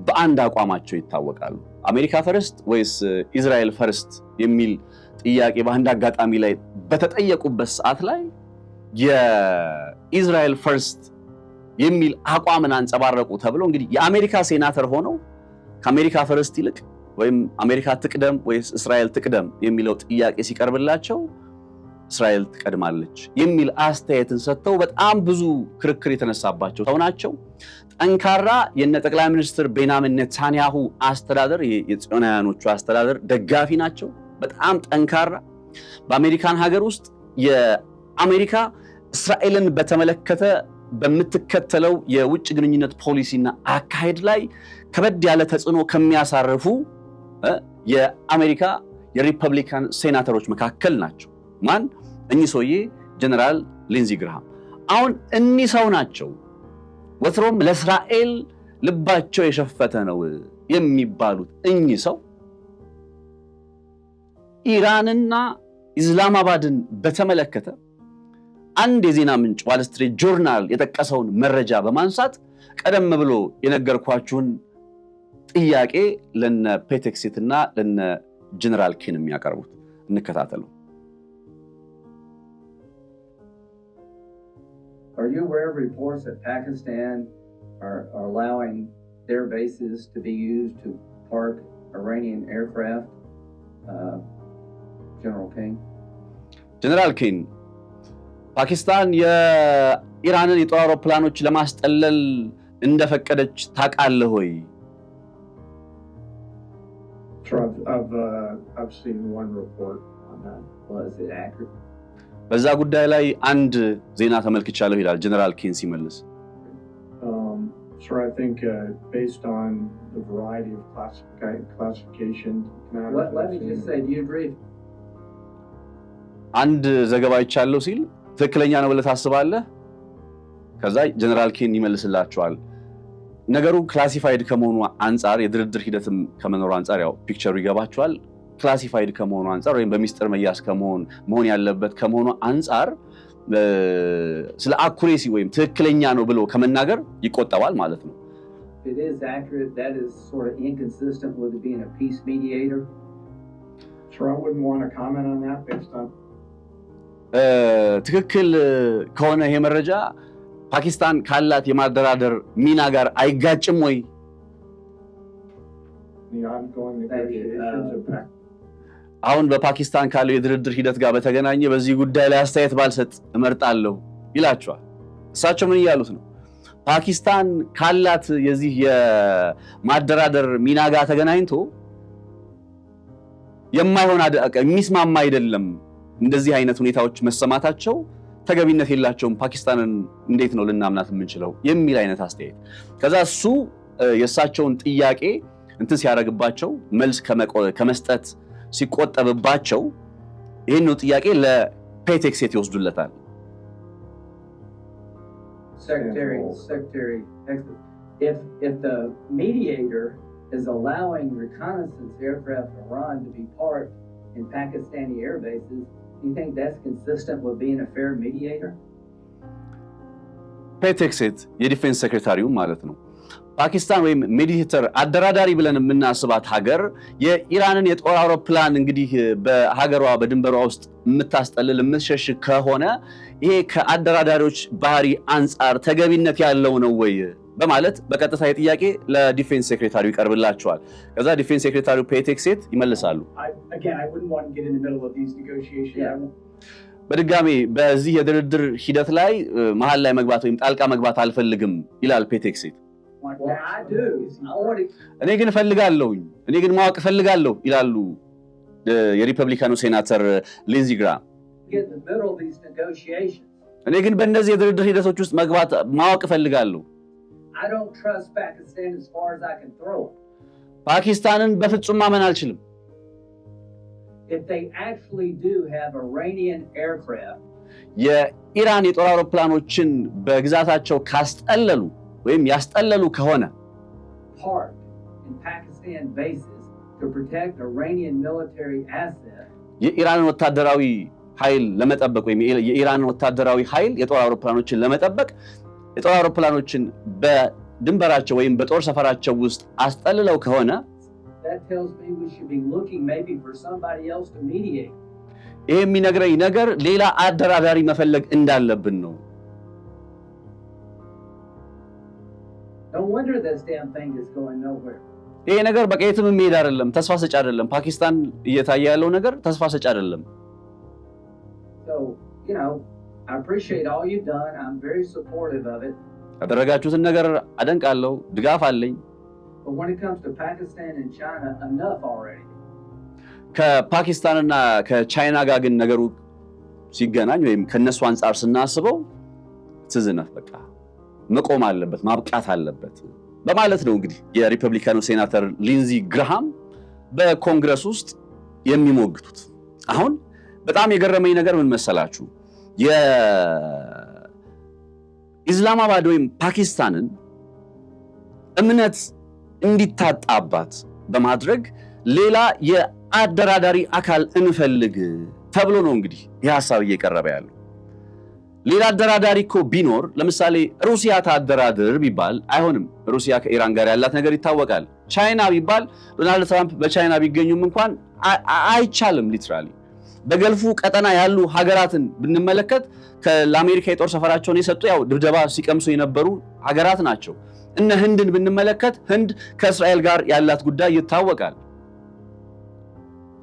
በአንድ አቋማቸው ይታወቃሉ። አሜሪካ ፈርስት ወይስ ኢዝራኤል ፈርስት የሚል ጥያቄ በአንድ አጋጣሚ ላይ በተጠየቁበት ሰዓት ላይ የኢዝራኤል ፈርስት የሚል አቋምን አንጸባረቁ ተብሎ እንግዲህ የአሜሪካ ሴናተር ሆነው ከአሜሪካ ፈርስት ይልቅ ወይም አሜሪካ ትቅደም ወይስ እስራኤል ትቅደም የሚለው ጥያቄ ሲቀርብላቸው እስራኤል ትቀድማለች የሚል አስተያየትን ሰጥተው በጣም ብዙ ክርክር የተነሳባቸው ሰው ናቸው። ጠንካራ የነ ጠቅላይ ሚኒስትር ቤንያሚን ኔታንያሁ አስተዳደር የጽዮናውያኖቹ አስተዳደር ደጋፊ ናቸው። በጣም ጠንካራ በአሜሪካን ሀገር ውስጥ የአሜሪካ እስራኤልን በተመለከተ በምትከተለው የውጭ ግንኙነት ፖሊሲና አካሄድ ላይ ከበድ ያለ ተጽዕኖ ከሚያሳርፉ የአሜሪካ የሪፐብሊካን ሴናተሮች መካከል ናቸው። ማን? እኚህ ሰውዬ ጀነራል ሊንዚ ግርሃም። አሁን እኚህ ሰው ናቸው ወትሮም ለእስራኤል ልባቸው የሸፈተ ነው የሚባሉት እኚህ ሰው ኢራንና ኢስላማባድን በተመለከተ አንድ የዜና ምንጭ ዋል ስትሪት ጆርናል የጠቀሰውን መረጃ በማንሳት ቀደም ብሎ የነገርኳችሁን ጥያቄ ለነ ፔቴክሲት እና ለነ ጀነራል ኬን የሚያቀርቡት እንከታተሉ። Are you aware of reports that Pakistan are allowing their bases to be used to park Iranian aircraft? General King? General King, ፓኪስታን የኢራንን የጦር አውሮፕላኖች ለማስጠለል እንደፈቀደች ታውቃለህ ወይ? I've seen one report on that. Was it accurate? በዛ ጉዳይ ላይ አንድ ዜና ተመልክቻለሁ ይላል ጀነራል ኬን ሲመልስ። Sure, I think based on the variety of classification matters. Let me just say, do you agree? አንድ ዘገባ ይቻለው ሲል ትክክለኛ ነው ብለህ ታስባለህ? ከዛ ጀነራል ኬን ይመልስላቸዋል። ነገሩ ክላሲፋይድ ከመሆኑ አንፃር የድርድር ሂደትም ከመኖሩ አንፃር ያው ፒክቸሩ ይገባቸዋል። ክላሲፋይድ ከመሆኑ አንፃር ወይም በሚስጥር መያዝ መሆን ያለበት ከመሆኑ አንፃር ስለ አኩሬሲ ወይም ትክክለኛ ነው ብሎ ከመናገር ይቆጠባል ማለት ነው። It is accurate. That is sort of inconsistent with being a peace mediator. Sure, I wouldn't want to comment on that based on ትክክል ከሆነ ይሄ መረጃ ፓኪስታን ካላት የማደራደር ሚና ጋር አይጋጭም ወይ? አሁን በፓኪስታን ካለው የድርድር ሂደት ጋር በተገናኘ በዚህ ጉዳይ ላይ አስተያየት ባልሰጥ እመርጣለሁ ይላቸዋል። እሳቸው ምን እያሉት ነው? ፓኪስታን ካላት የዚህ የማደራደር ሚና ጋር ተገናኝቶ የማይሆን የሚስማማ አይደለም፣ እንደዚህ አይነት ሁኔታዎች መሰማታቸው ተገቢነት የላቸውም፣ ፓኪስታንን እንዴት ነው ልናምናት የምንችለው የሚል አይነት አስተያየት። ከዛ እሱ የእሳቸውን ጥያቄ እንትን ሲያደርግባቸው መልስ ከመስጠት ሲቆጠብባቸው ይህን ጥያቄ ለፔቴክሴት ይወስዱለታል። Secretary, if the mediator is allowing reconnaissance aircraft from Iran to be parked in Pakistani air bases, do you think that's consistent with being a fair mediator? ፔቴክሴት የዲፌንስ ሴክሬታሪው ማለት ነው። ፓኪስታን ወይም ሜዲቴተር አደራዳሪ ብለን የምናስባት ሀገር የኢራንን የጦር አውሮፕላን እንግዲህ በሀገሯ በድንበሯ ውስጥ የምታስጠልል የምትሸሽግ ከሆነ ይሄ ከአደራዳሪዎች ባህሪ አንፃር ተገቢነት ያለው ነው ወይ በማለት በቀጥታ የጥያቄ ለዲፌንስ ሴክሬታሪው ይቀርብላቸዋል። ከዛ ዲፌንስ ሴክሬታሪው ፔቴክሴት ይመልሳሉ። በድጋሚ በዚህ የድርድር ሂደት ላይ መሃል ላይ መግባት ወይም ጣልቃ መግባት አልፈልግም ይላል ፔቴክሴት። እኔ ግን እፈልጋለሁኝ፣ እኔ ግን ማወቅ እፈልጋለሁ ይላሉ የሪፐብሊካኑ ሴናተር ሊንዚ ግራም። እኔ ግን በእነዚህ የድርድር ሂደቶች ውስጥ መግባት ማወቅ እፈልጋለሁ። ፓኪስታንን በፍጹም ማመን አልችልም። የኢራን የጦር አውሮፕላኖችን በግዛታቸው ካስጠለሉ ወይም ያስጠለሉ ከሆነ የኢራንን ወታደራዊ ኃይል ለመጠበቅ ወይም የኢራንን ወታደራዊ ኃይል የጦር አውሮፕላኖችን ለመጠበቅ የጦር አውሮፕላኖችን በድንበራቸው ወይም በጦር ሰፈራቸው ውስጥ አስጠልለው ከሆነ ይሄ የሚነግረኝ ነገር ሌላ አደራዳሪ መፈለግ እንዳለብን ነው። No wonder this damn thing is going nowhere. ይሄ ነገር በቃ የትም የሚሄድ አይደለም፣ ተስፋ ሰጪ አይደለም። ፓኪስታን እየታየ ያለው ነገር ተስፋ ሰጪ አይደለም። So, you know, I appreciate all you've done. I'm very supportive of it. ያደረጋችሁትን ነገር አደንቃለሁ፣ ድጋፍ አለኝ። But when it comes to Pakistan and China, enough already. ከፓኪስታንና ከቻይና ጋር ግን ነገሩ ሲገናኝ ወይም ከነሱ አንፃር ስናስበው ትዝነፍ በቃ መቆም አለበት፣ ማብቃት አለበት በማለት ነው እንግዲህ የሪፐብሊካኑ ሴናተር ሊንዚ ግራሃም በኮንግረስ ውስጥ የሚሞግቱት። አሁን በጣም የገረመኝ ነገር ምን መሰላችሁ? የኢስላማባድ ወይም ፓኪስታንን እምነት እንዲታጣባት በማድረግ ሌላ የአደራዳሪ አካል እንፈልግ ተብሎ ነው እንግዲህ ይህ ሐሳብ እየቀረበ ያለው። ሌላ አደራዳሪ እኮ ቢኖር ለምሳሌ ሩሲያ ታደራድር ቢባል አይሆንም። ሩሲያ ከኢራን ጋር ያላት ነገር ይታወቃል። ቻይና ቢባል ዶናልድ ትራምፕ በቻይና ቢገኙም እንኳን አይቻልም። ሊትራሊ በገልፉ ቀጠና ያሉ ሀገራትን ብንመለከት ለአሜሪካ የጦር ሰፈራቸውን የሰጡ ያው ድብደባ ሲቀምሱ የነበሩ ሀገራት ናቸው። እነ ህንድን ብንመለከት ህንድ ከእስራኤል ጋር ያላት ጉዳይ ይታወቃል።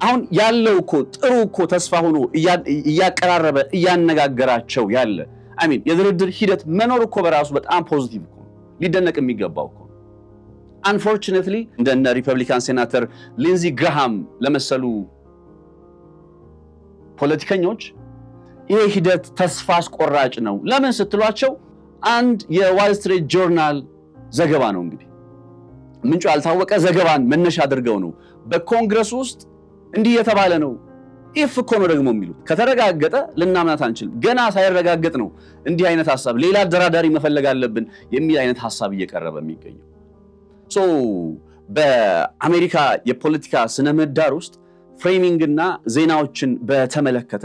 አሁን ያለው እኮ ጥሩ እኮ ተስፋ ሆኖ እያቀራረበ እያነጋገራቸው ያለ የድርድር ሂደት መኖር እኮ በራሱ በጣም ፖዚቲቭ እኮ ሊደነቅ የሚገባው እኮ። አንፎርቹኔትሊ እንደነ ሪፐብሊካን ሴናተር ሊንዚ ግራሃም ለመሰሉ ፖለቲከኞች ይሄ ሂደት ተስፋ አስቆራጭ ነው። ለምን ስትሏቸው አንድ የዋል ስትሪት ጆርናል ዘገባ ነው እንግዲህ ምንጩ ያልታወቀ ዘገባን መነሻ አድርገው ነው በኮንግረስ ውስጥ እንዲህ የተባለ ነው። ኢፍ እኮ ነው ደግሞ የሚሉት ከተረጋገጠ ልናምናት አንችልም። ገና ሳይረጋገጥ ነው እንዲህ አይነት ሐሳብ ሌላ አደራዳሪ መፈለግ አለብን የሚል አይነት ሐሳብ እየቀረበ የሚገኘው። በአሜሪካ የፖለቲካ ስነ ምህዳር ውስጥ ፍሬሚንግና ዜናዎችን በተመለከተ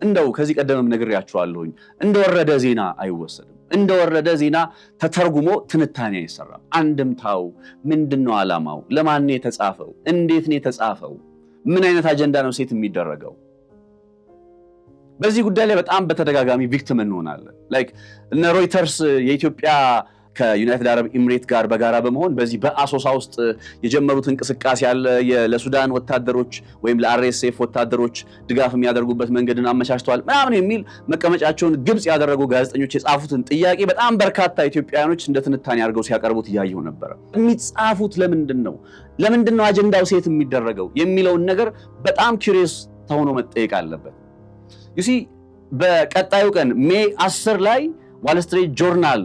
እንደው ከዚህ ቀደምም ነግሬያችኋለሁኝ፣ እንደወረደ ዜና አይወሰድም። እንደወረደ ዜና ተተርጉሞ ትንታኔ አይሰራም። አንድምታው ምንድነው? ዓላማው ለማን ነው የተጻፈው? እንዴት ነው የተጻፈው? ምን አይነት አጀንዳ ነው ሴት የሚደረገው? በዚህ ጉዳይ ላይ በጣም በተደጋጋሚ ቪክቲም እንሆናለን። ላይክ እነ ሮይተርስ የኢትዮጵያ ከዩናይትድ አረብ ኤሚሬት ጋር በጋራ በመሆን በዚህ በአሶሳ ውስጥ የጀመሩት እንቅስቃሴ ያለ ለሱዳን ወታደሮች ወይም ለአርኤስኤፍ ወታደሮች ድጋፍ የሚያደርጉበት መንገድን አመቻችተዋል ምናምን የሚል መቀመጫቸውን ግብጽ ያደረጉ ጋዜጠኞች የጻፉትን ጥያቄ በጣም በርካታ ኢትዮጵያውያኖች እንደ ትንታኔ አድርገው ሲያቀርቡት እያየሁ ነበር። የሚጻፉት ለምንድን ነው አጀንዳው ሴት የሚደረገው የሚለውን ነገር በጣም ኩሪየስ ተሆኖ መጠየቅ አለበት። ዩሲ በቀጣዩ ቀን ሜይ 10 ላይ ዋል ስትሪት ጆርናል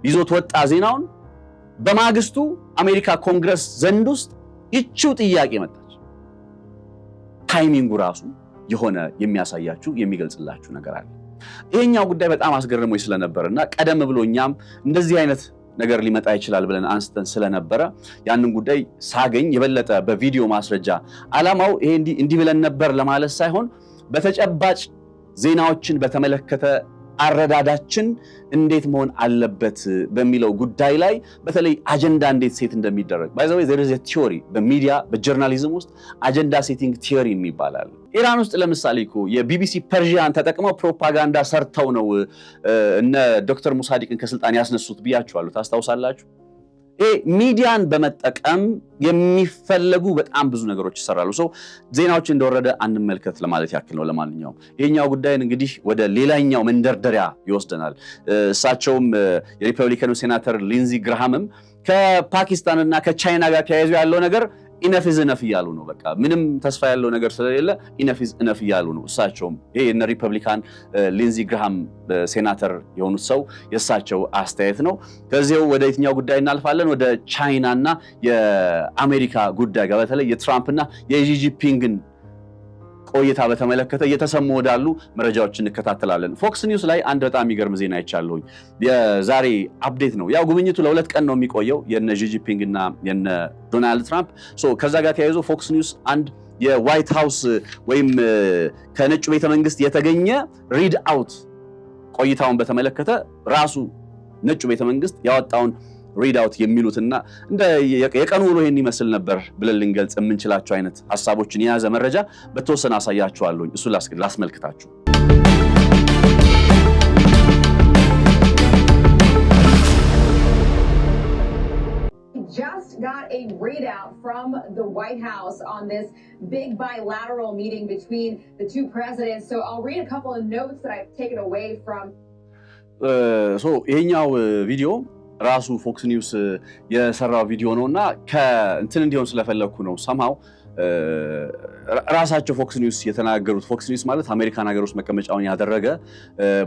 ይዞት ወጣ ዜናውን። በማግስቱ አሜሪካ ኮንግረስ ዘንድ ውስጥ ይቺው ጥያቄ መጣች። ታይሚንጉ ራሱ የሆነ የሚያሳያችሁ የሚገልጽላችሁ ነገር አለ። ይሄኛው ጉዳይ በጣም አስገርሞኝ ስለነበርና ቀደም ብሎ እኛም እንደዚህ አይነት ነገር ሊመጣ ይችላል ብለን አንስተን ስለነበረ ያንን ጉዳይ ሳገኝ የበለጠ በቪዲዮ ማስረጃ ዓላማው ይሄ እንዲህ ብለን ነበር ለማለት ሳይሆን በተጨባጭ ዜናዎችን በተመለከተ አረዳዳችን እንዴት መሆን አለበት በሚለው ጉዳይ ላይ በተለይ አጀንዳ እንዴት ሴት እንደሚደረግ ባይ ዘ ዌይ there is a theory በሚዲያ በጆርናሊዝም ውስጥ አጀንዳ ሴቲንግ ቲዮሪ የሚባላል። ኢራን ውስጥ ለምሳሌ እኮ የቢቢሲ ፐርሺያን ተጠቅመው ፕሮፓጋንዳ ሰርተው ነው እነ ዶክተር ሙሳዲቅን ከስልጣን ያስነሱት ብያችኋለሁ። ታስታውሳላችሁ? ሚዲያን በመጠቀም የሚፈለጉ በጣም ብዙ ነገሮች ይሰራሉ። ዜናዎች እንደወረደ አንመልከት ለማለት ያክል ነው። ለማንኛውም ይሄኛው ጉዳይን እንግዲህ ወደ ሌላኛው መንደርደሪያ ይወስደናል። እሳቸውም የሪፐብሊካኑ ሴናተር ሊንዚ ግራሃምም ከፓኪስታንና ከቻይና ጋር ተያይዞ ያለው ነገር ኢነፍ ኢዝ ኢነፍ እያሉ ነው። በቃ ምንም ተስፋ ያለው ነገር ስለሌለ ኢነፍ ኢዝ ኢነፍ እያሉ ነው። እሳቸውም ይሄ የነ ሪፐብሊካን ሊንዚ ግራሃም ሴናተር የሆኑት ሰው የእሳቸው አስተያየት ነው። ከዚያው ወደ የትኛው ጉዳይ እናልፋለን? ወደ ቻይናና የአሜሪካ ጉዳይ ጋር በተለይ የትራምፕና የጂ ጂንፒንግን ቆይታ በተመለከተ እየተሰሙ ወዳሉ መረጃዎች እንከታተላለን። ፎክስ ኒውስ ላይ አንድ በጣም የሚገርም ዜና አይቻለሁኝ። የዛሬ አፕዴት ነው። ያው ጉብኝቱ ለ2 ቀን ነው የሚቆየው የነ ጂ ጂንፒንግ እና የነ ዶናልድ ትራምፕ። ከዛ ጋር ተያይዞ ፎክስ ኒውስ አንድ የዋይት ሃውስ ወይም ከነጩ ቤተ መንግስት የተገኘ ሪድ አውት ቆይታውን በተመለከተ ራሱ ነጩ ቤተ መንግስት ያወጣውን ሪድ አውት የሚሉትና እንደ የቀኑ ውሎ ይሄን ይመስል ነበር ብለን ልንገልጽ የምንችላቸው አይነት ሐሳቦችን የያዘ መረጃ በተወሰነ አሳያችኋለሁ። እሱ ላስመልክታችሁ። Just got a readout from the White House on this big bilateral meeting between the two presidents. So I'll read a couple of notes that I've taken away from. So ይሄኛው ቪዲዮ ራሱ ፎክስ ኒውስ የሰራው ቪዲዮ ነውና ከእንትን እንዲሆን ስለፈለኩ ነው somehow ራሳቸው ፎክስ ኒውስ የተናገሩት ፎክስ ኒውስ ማለት አሜሪካን ሀገር ውስጥ መቀመጫውን ያደረገ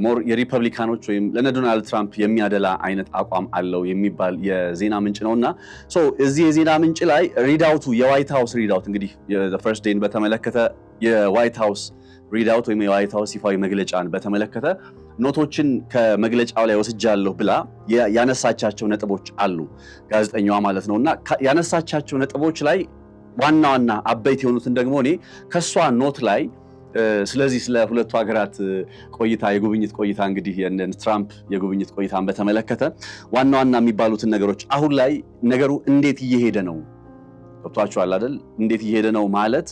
ሞር የሪፐብሊካኖች ወይም ለዶናልድ ትራምፕ የሚያደላ አይነት አቋም አለው የሚባል የዜና ምንጭ ነውና ሶ እዚህ የዜና ምንጭ ላይ ሪዳውቱ የዋይት ሃውስ ሪዳውት እንግዲህ the first day በተመለከተ የዋይት ሃውስ ሪዳውት ወይም የዋይት ሃውስ ይፋዊ መግለጫን በተመለከተ ኖቶችን ከመግለጫው ላይ ወስጃለሁ ብላ ያነሳቻቸው ነጥቦች አሉ ጋዜጠኛዋ ማለት ነውና ያነሳቻቸው ነጥቦች ላይ ዋናዋና አበይት የሆኑትን ደግሞ እኔ ከሷ ኖት ላይ ስለዚህ ስለ ሁለቱ ሀገራት ቆይታ የጉብኝት ቆይታ እንግዲህ የነ ትራምፕ የጉብኝት ቆይታን በተመለከተ ዋናዋና የሚባሉትን ነገሮች አሁን ላይ ነገሩ እንዴት እየሄደ ነው ገብቷችኋል አይደል እንዴት እየሄደ ነው ማለት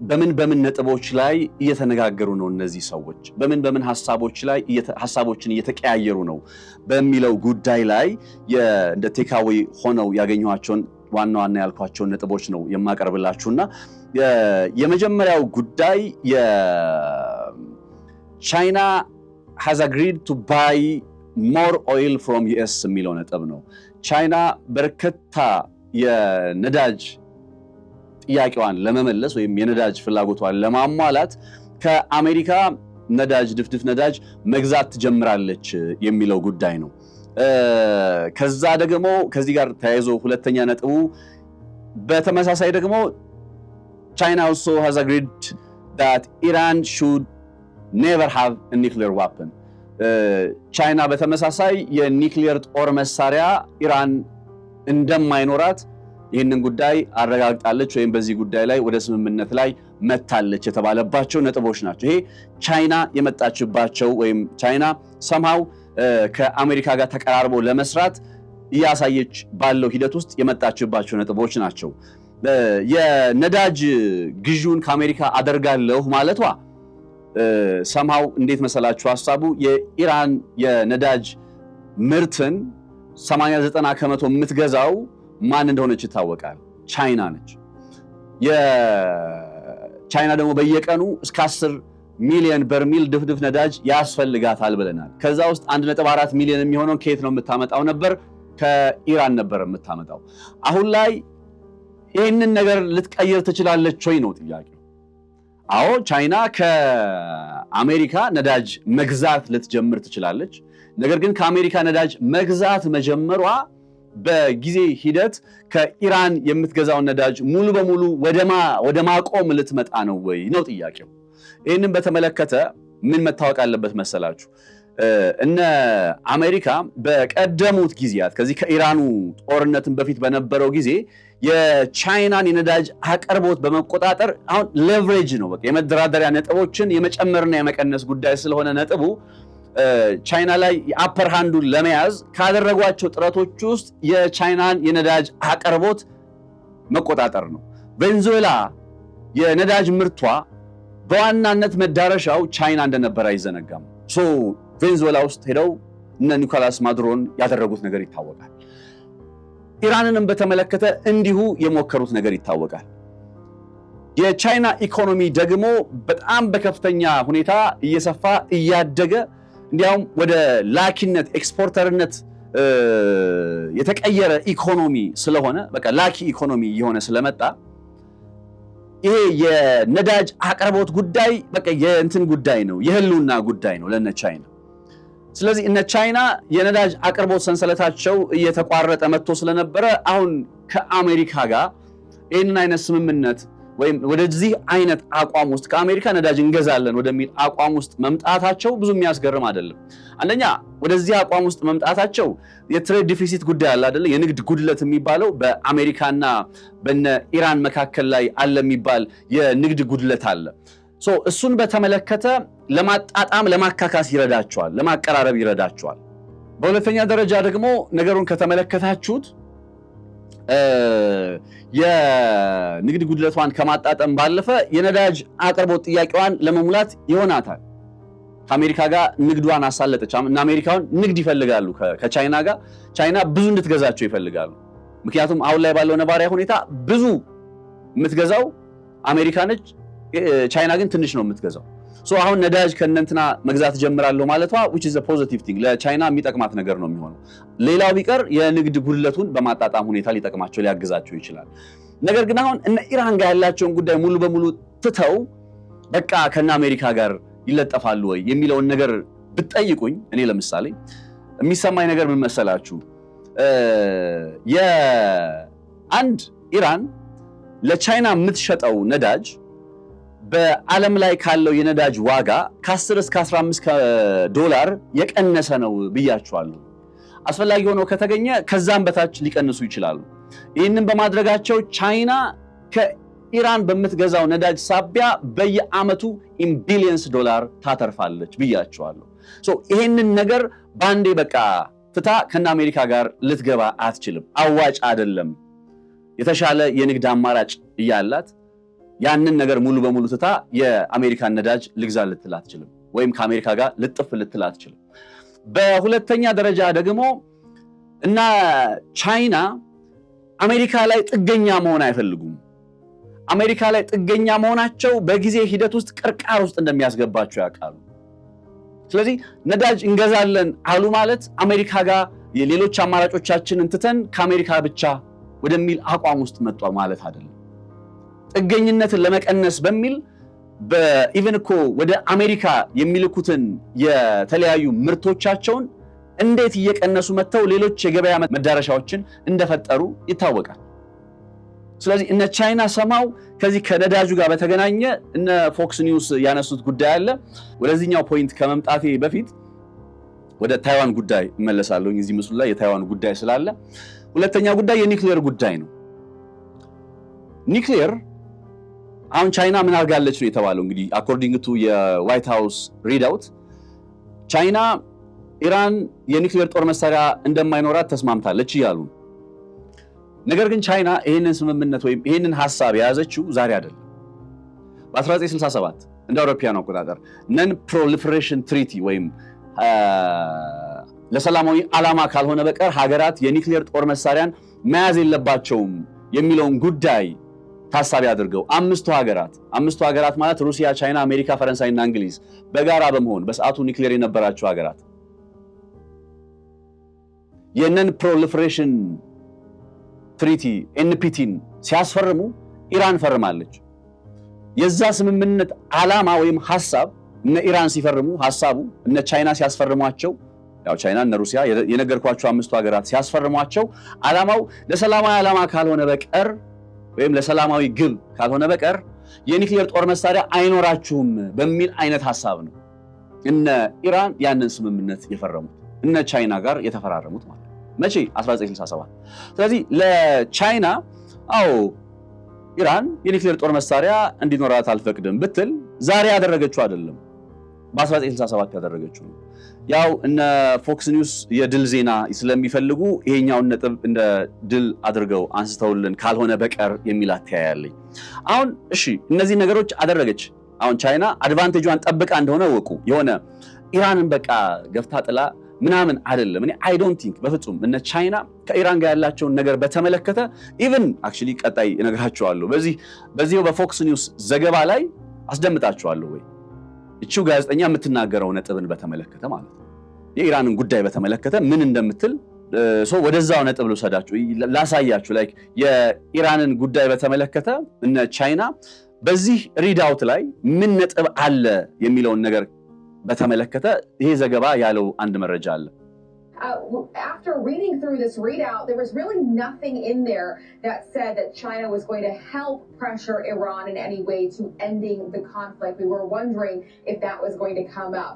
በምን ነጥቦች ላይ እየተነጋገሩ ነው እነዚህ ሰዎች በምን ሐሳቦች ላይ ሐሳቦችን እየተቀያየሩ ነው በሚለው ጉዳይ ላይ እንደ ቴካዌ ሆነው ያገኘኋቸውን ዋና ያልኳቸውን ነጥቦች ነው የማቀርብላችሁና የመጀመሪያው ጉዳይ የቻይና has agreed to buy more oil from US የሚለው ነጥብ ነው ቻይና በርካታ የነዳጅ ጥያቄዋን ለመመለስ ወይም የነዳጅ ፍላጎቷን ለማሟላት ከአሜሪካ ነዳጅ ድፍድፍ ነዳጅ መግዛት ትጀምራለች የሚለው ጉዳይ ነው ከዛ ደግሞ ከዚህ ጋር ተያይዞ ሁለተኛ ነጥቡ በተመሳሳይ ደግሞ China also has agreed that Iran should never have a nuclear weapon ቻይና በተመሳሳይ የኒውክሊየር ጦር መሳሪያ ኢራን እንደማይኖራት ይህንን ጉዳይ አረጋግጣለች ወይም በዚህ ጉዳይ ላይ ወደ ስምምነት ላይ መታለች የተባለባቸው ነጥቦች ናቸው ይሄ ቻይና የመጣችባቸው ወይም ቻይና somehow ከአሜሪካ ጋር ተቀራርቦ ለመስራት ያሳየች ባለው ሂደት ውስጥ የመጣችባቸው ነጥቦች ናቸው የነዳጅ ግዢውን ከአሜሪካ አደርጋለሁ ማለቷ somehow እንዴት መሰላችሁ ሐሳቡ የኢራን የነዳጅ ምርትን 80-90 ከመቶ የምትገዛው ማን እንደሆነች ይታወቃል ቻይና ነች የቻይና ደግሞ በየቀኑ እስከ 10 ሚሊዮን በርሚል ድፍድፍ ነዳጅ ያስፈልጋታል ብለናል ከዛ ውስጥ 1.4 ሚሊዮን የሚሆነው ከየት ነው የምታመጣው ነበር ከኢራን ነበር የምታመጣው አሁን ላይ ይሄንን ነገር ልትቀይር ትችላለች ወይ ነው ጥያቄው አዎ ቻይና ከአሜሪካ ነዳጅ መግዛት ልትጀምር ትችላለች ነገር ግን ከአሜሪካ ነዳጅ መግዛት መጀመሯ በጊዜ ሂደት ከኢራን የምትገዛው ነዳጅ ሙሉ በሙሉ ወደ ማቆም ልትመጣ ነው ወይ ነው ጥያቄው ይሄንን በተመለከተ ምን መታወቅ አለበት መሰላችሁ እነ አሜሪካ በቀደሙት ጊዜያት ከዚህ ከኢራኑ ጦርነትን በፊት በነበረው ጊዜ የቻይናን የነዳጅ አቅርቦት በመቆጣጠር አሁን ሌቨሬጅ ነው በቃ የመደራደሪያ ነጥቦችን የመጨመርና የመቀነስ ጉዳይ ስለሆነ ነጥቡ ቻይና ላይ የአፐር ሃንዱን ለመያዝ ካደረጓቸው ጥረቶች ውስጥ የቻይናን የነዳጅ አቅርቦት መቆጣጠር ነው ቬንዙዌላ የነዳጅ ምርቷ በዋናነት መዳረሻው ቻይና እንደነበረ አይዘነጋም ሶ ቬንዙዌላ ውስጥ ሄደው እነ ኒኮላስ ማዱሮን ያደረጉት ነገር ይታወቃል ኢራንንም በተመለከተ እንዲሁ የሞከሩት ነገር ይታወቃል የቻይና ኢኮኖሚ ደግሞ በጣም በከፍተኛ ሁኔታ እየሰፋ እያደገ እንዲያውም ወደ ላኪነት ኤክስፖርተርነት የተቀየረ ኢኮኖሚ ስለሆነ በቃ ላኪ ኢኮኖሚ የሆነ ስለመጣ ይሄ የነዳጅ አቅርቦት ጉዳይ በቃ የእንትን ጉዳይ ነው የህልውና ጉዳይ ነው ለነ ቻይና ስለዚህ እነ ቻይና የነዳጅ አቅርቦት ሰንሰለታቸው እየተቋረጠ መጥቶ ስለነበረ አሁን ከአሜሪካ ጋር ይህንን አይነት ስምምነት ወይም ወደዚህ አይነት አቋም ውስጥ ከአሜሪካ ነዳጅ እንገዛለን ወደሚል አቋም ውስጥ መምጣታቸው ብዙ የሚያስገርም አይደለም አንደኛ ወደዚህ አቋም ውስጥ መምጣታቸው የትሬድ ዲፊሲት ጉዳይ አለ አይደል የንግድ ጉድለት የሚባለው በአሜሪካና በነ ኢራን መካከል ላይ አለ የሚባል የንግድ ጉድለት አለ ሶ እሱን በተመለከተ ለማጣጣም ለማካካስ ይረዳቸዋል ለማቀራረብ ይረዳቸዋል በሁለተኛ ደረጃ ደግሞ ነገሩን ከተመለከታችሁት የንግድ ጉድለቷን ከማጣጣም ባለፈ የነዳጅ አቅርቦት ጥያቄዋን ለመሙላት ይሆናታል ከአሜሪካ ጋር ንግዷን አሳለጠች እና አሜሪካውን ንግድ ይፈልጋሉ ከቻይና ጋር ቻይና ብዙ እንድትገዛቸው ይፈልጋሉ ምክንያቱም አሁን ላይ ባለው ነባራዊ ሁኔታ ብዙ የምትገዛው አሜሪካ ነች፣ ቻይና ግን ትንሽ ነው የምትገዛው። አሁን ነዳጅ ከነንትና መግዛት ጀምራለሁ ማለቷ which is a positive thing ለቻይና የሚጠቅማት ነገር ነው የሚሆነው። ሌላው ቢቀር የንግድ ጉድለቱን በማጣጣም ሁኔታ ሊጠቅማቸው ሊያግዛቸው ይችላል። ነገር ግን አሁን እነ ኢራን ጋር ያላቸውን ጉዳይ ሙሉ በሙሉ ትተው በቃ ከነ አሜሪካ ጋር ይለጠፋሉ ወይ የሚለውን ነገር ብትጠይቁኝ እኔ ለምሳሌ የሚሰማኝ ነገር ምን መሰላችሁ? የአንድ ኢራን ለቻይና የምትሸጠው ነዳጅ በዓለም ላይ ካለው የነዳጅ ዋጋ ከ10 እስከ 15 ዶላር የቀነሰ ነው ብያቸዋለሁ። አስፈላጊ ሆኖ ከተገኘ ከዛም በታች ሊቀንሱ ይችላሉ። ይህንን በማድረጋቸው ቻይና ከኢራን በምትገዛው ነዳጅ ሳቢያ በየዓመቱ ኢን ቢሊየንስ ዶላር ታተርፋለች ብያቸዋለሁ። ይህንን ነገር ባንዴ በቃ ትታ ከነ አሜሪካ ጋር ልትገባ አትችልም። አዋጭ አይደለም። የተሻለ የንግድ አማራጭ እያላት ያንን ነገር ሙሉ በሙሉ ትታ የአሜሪካን ነዳጅ ልግዛ ልትል አትችልም፣ ወይም ከአሜሪካ ጋር ልጥፍ ልትል አትችልም። በሁለተኛ ደረጃ ደግሞ እና ቻይና አሜሪካ ላይ ጥገኛ መሆን አይፈልጉም። አሜሪካ ላይ ጥገኛ መሆናቸው በጊዜ ሂደት ውስጥ ቅርቃር ውስጥ እንደሚያስገባቸው ያውቃሉ። ስለዚህ ነዳጅ እንገዛለን አሉ ማለት አሜሪካ ጋር የሌሎች አማራጮቻችንን ትተን ከአሜሪካ ብቻ ወደሚል አቋም ውስጥ መጥቷል ማለት አይደለም። ጥገኝነትን ለመቀነስ በሚል በኢቨን እኮ ወደ አሜሪካ የሚልኩትን የተለያዩ ምርቶቻቸውን እንዴት እየቀነሱ መጥተው ሌሎች የገበያ መዳረሻዎችን እንደፈጠሩ ይታወቃል። ስለዚህ እነ ቻይና ሰማው ከዚህ ከነዳጁ ጋር በተገናኘ እነ ፎክስ ኒውስ ያነሱት ጉዳይ አለ። ወደዚህኛው ፖይንት ከመምጣቴ በፊት ወደ ታይዋን ጉዳይ እመለሳለሁ። እዚህ ምስሉ ላይ የታይዋን ጉዳይ ስላለ፣ ሁለተኛ ጉዳይ የኒውክሌር ጉዳይ ነው። ኒውክሌር አሁን ቻይና ምን አድርጋለች ነው የተባለው። እንግዲህ አኮርዲንግ ቱ የዋይት ሃውስ ሪዳውት ቻይና ኢራን የኒውክሌር ጦር መሳሪያ እንደማይኖራት ተስማምታለች እያሉ። ነገር ግን ቻይና ይህንን ስምምነት ወይም ይህንን ሐሳብ የያዘችው ዛሬ አይደለም። በ1967 እንደ አውሮፓውያን አቆጣጠር ነን ፕሮሊፈሬሽን ትሪቲ ወይም ለሰላማዊ ዓላማ ካልሆነ በቀር ሀገራት የኒውክሌር ጦር መሳሪያን መያዝ የለባቸውም የሚለውን ጉዳይ ታሳቢ አድርገው አምስቱ ሀገራት ማለት ሩሲያ፣ ቻይና፣ አሜሪካ፣ ፈረንሳይና እንግሊዝ በጋራ በመሆን በሰዓቱ ኒውክሌር የነበራቸው ሀገራት የነን ፕሮሊፈሬሽን ትሪቲ ኤንፒቲን ሲያስፈርሙ ኢራን ፈርማለች። የዛ ስምምነት ዓላማ ወይም ሐሳብ እነ ኢራን ሲፈርሙ ሐሳቡ እነ ቻይና ሲያስፈርሟቸው፣ ያው ቻይና እነ ሩሲያ የነገርኳቸው አምስቱ ሀገራት ሲያስፈርሟቸው ዓላማው ለሰላማዊ ዓላማ ካልሆነ በቀር ወይም ለሰላማዊ ግብ ካልሆነ በቀር የኒውክሌር ጦር መሳሪያ አይኖራችሁም በሚል አይነት ሐሳብ ነው እነ ኢራን ያንን ስምምነት የፈረሙት እነ ቻይና ጋር የተፈራረሙት ማለት መቼ 1967። ስለዚህ ለቻይና ኢራን የኒውክሌር ጦር መሳሪያ እንዲኖራት አልፈቅድም ብትል ዛሬ ያደረገችው አይደለም፣ በ1967 ያደረገችው ነው። ያው እነ ፎክስ ኒውስ የድል ዜና ስለሚፈልጉ ይሄኛውን ነጥብ እንደ ድል አድርገው አንስተውልን ካልሆነ በቀር የሚል አተያያለኝ። አሁን እሺ እነዚህ ነገሮች አደረገች። አሁን ቻይና አድቫንቴጇን ጠብቃ እንደሆነ ወቁ። የሆነ ኢራንን በቃ ገፍታ ጥላ ምናምን አይደለም። እኔ አይ ዶንት ቲንክ በፍጹም እነ ቻይና ከኢራን ጋር ያላቸውን ነገር በተመለከተ ኢቭን አክቹሊ ቀጣይ እነግራቸዋለሁ። በዚህ በፎክስ ኒውስ ዘገባ ላይ አስደምጣቸዋለሁ ወይ እቺው ጋዜጠኛ የምትናገረው ነጥብን በተመለከተ ማለት ነው። የኢራንን ጉዳይ በተመለከተ ምን እንደምትል ወደዛው ነጥብ ልውሰዳችሁ ላሳያችሁ። ላይክ የኢራንን ጉዳይ በተመለከተ እነ ቻይና በዚህ ሪዳውት ላይ ምን ነጥብ አለ የሚለውን ነገር በተመለከተ ይሄ ዘገባ ያለው አንድ መረጃ አለ። After reading through this readout, there was really nothing in there that said that China was going to help pressure Iran in any way to ending the conflict. We were wondering if that was going to come up.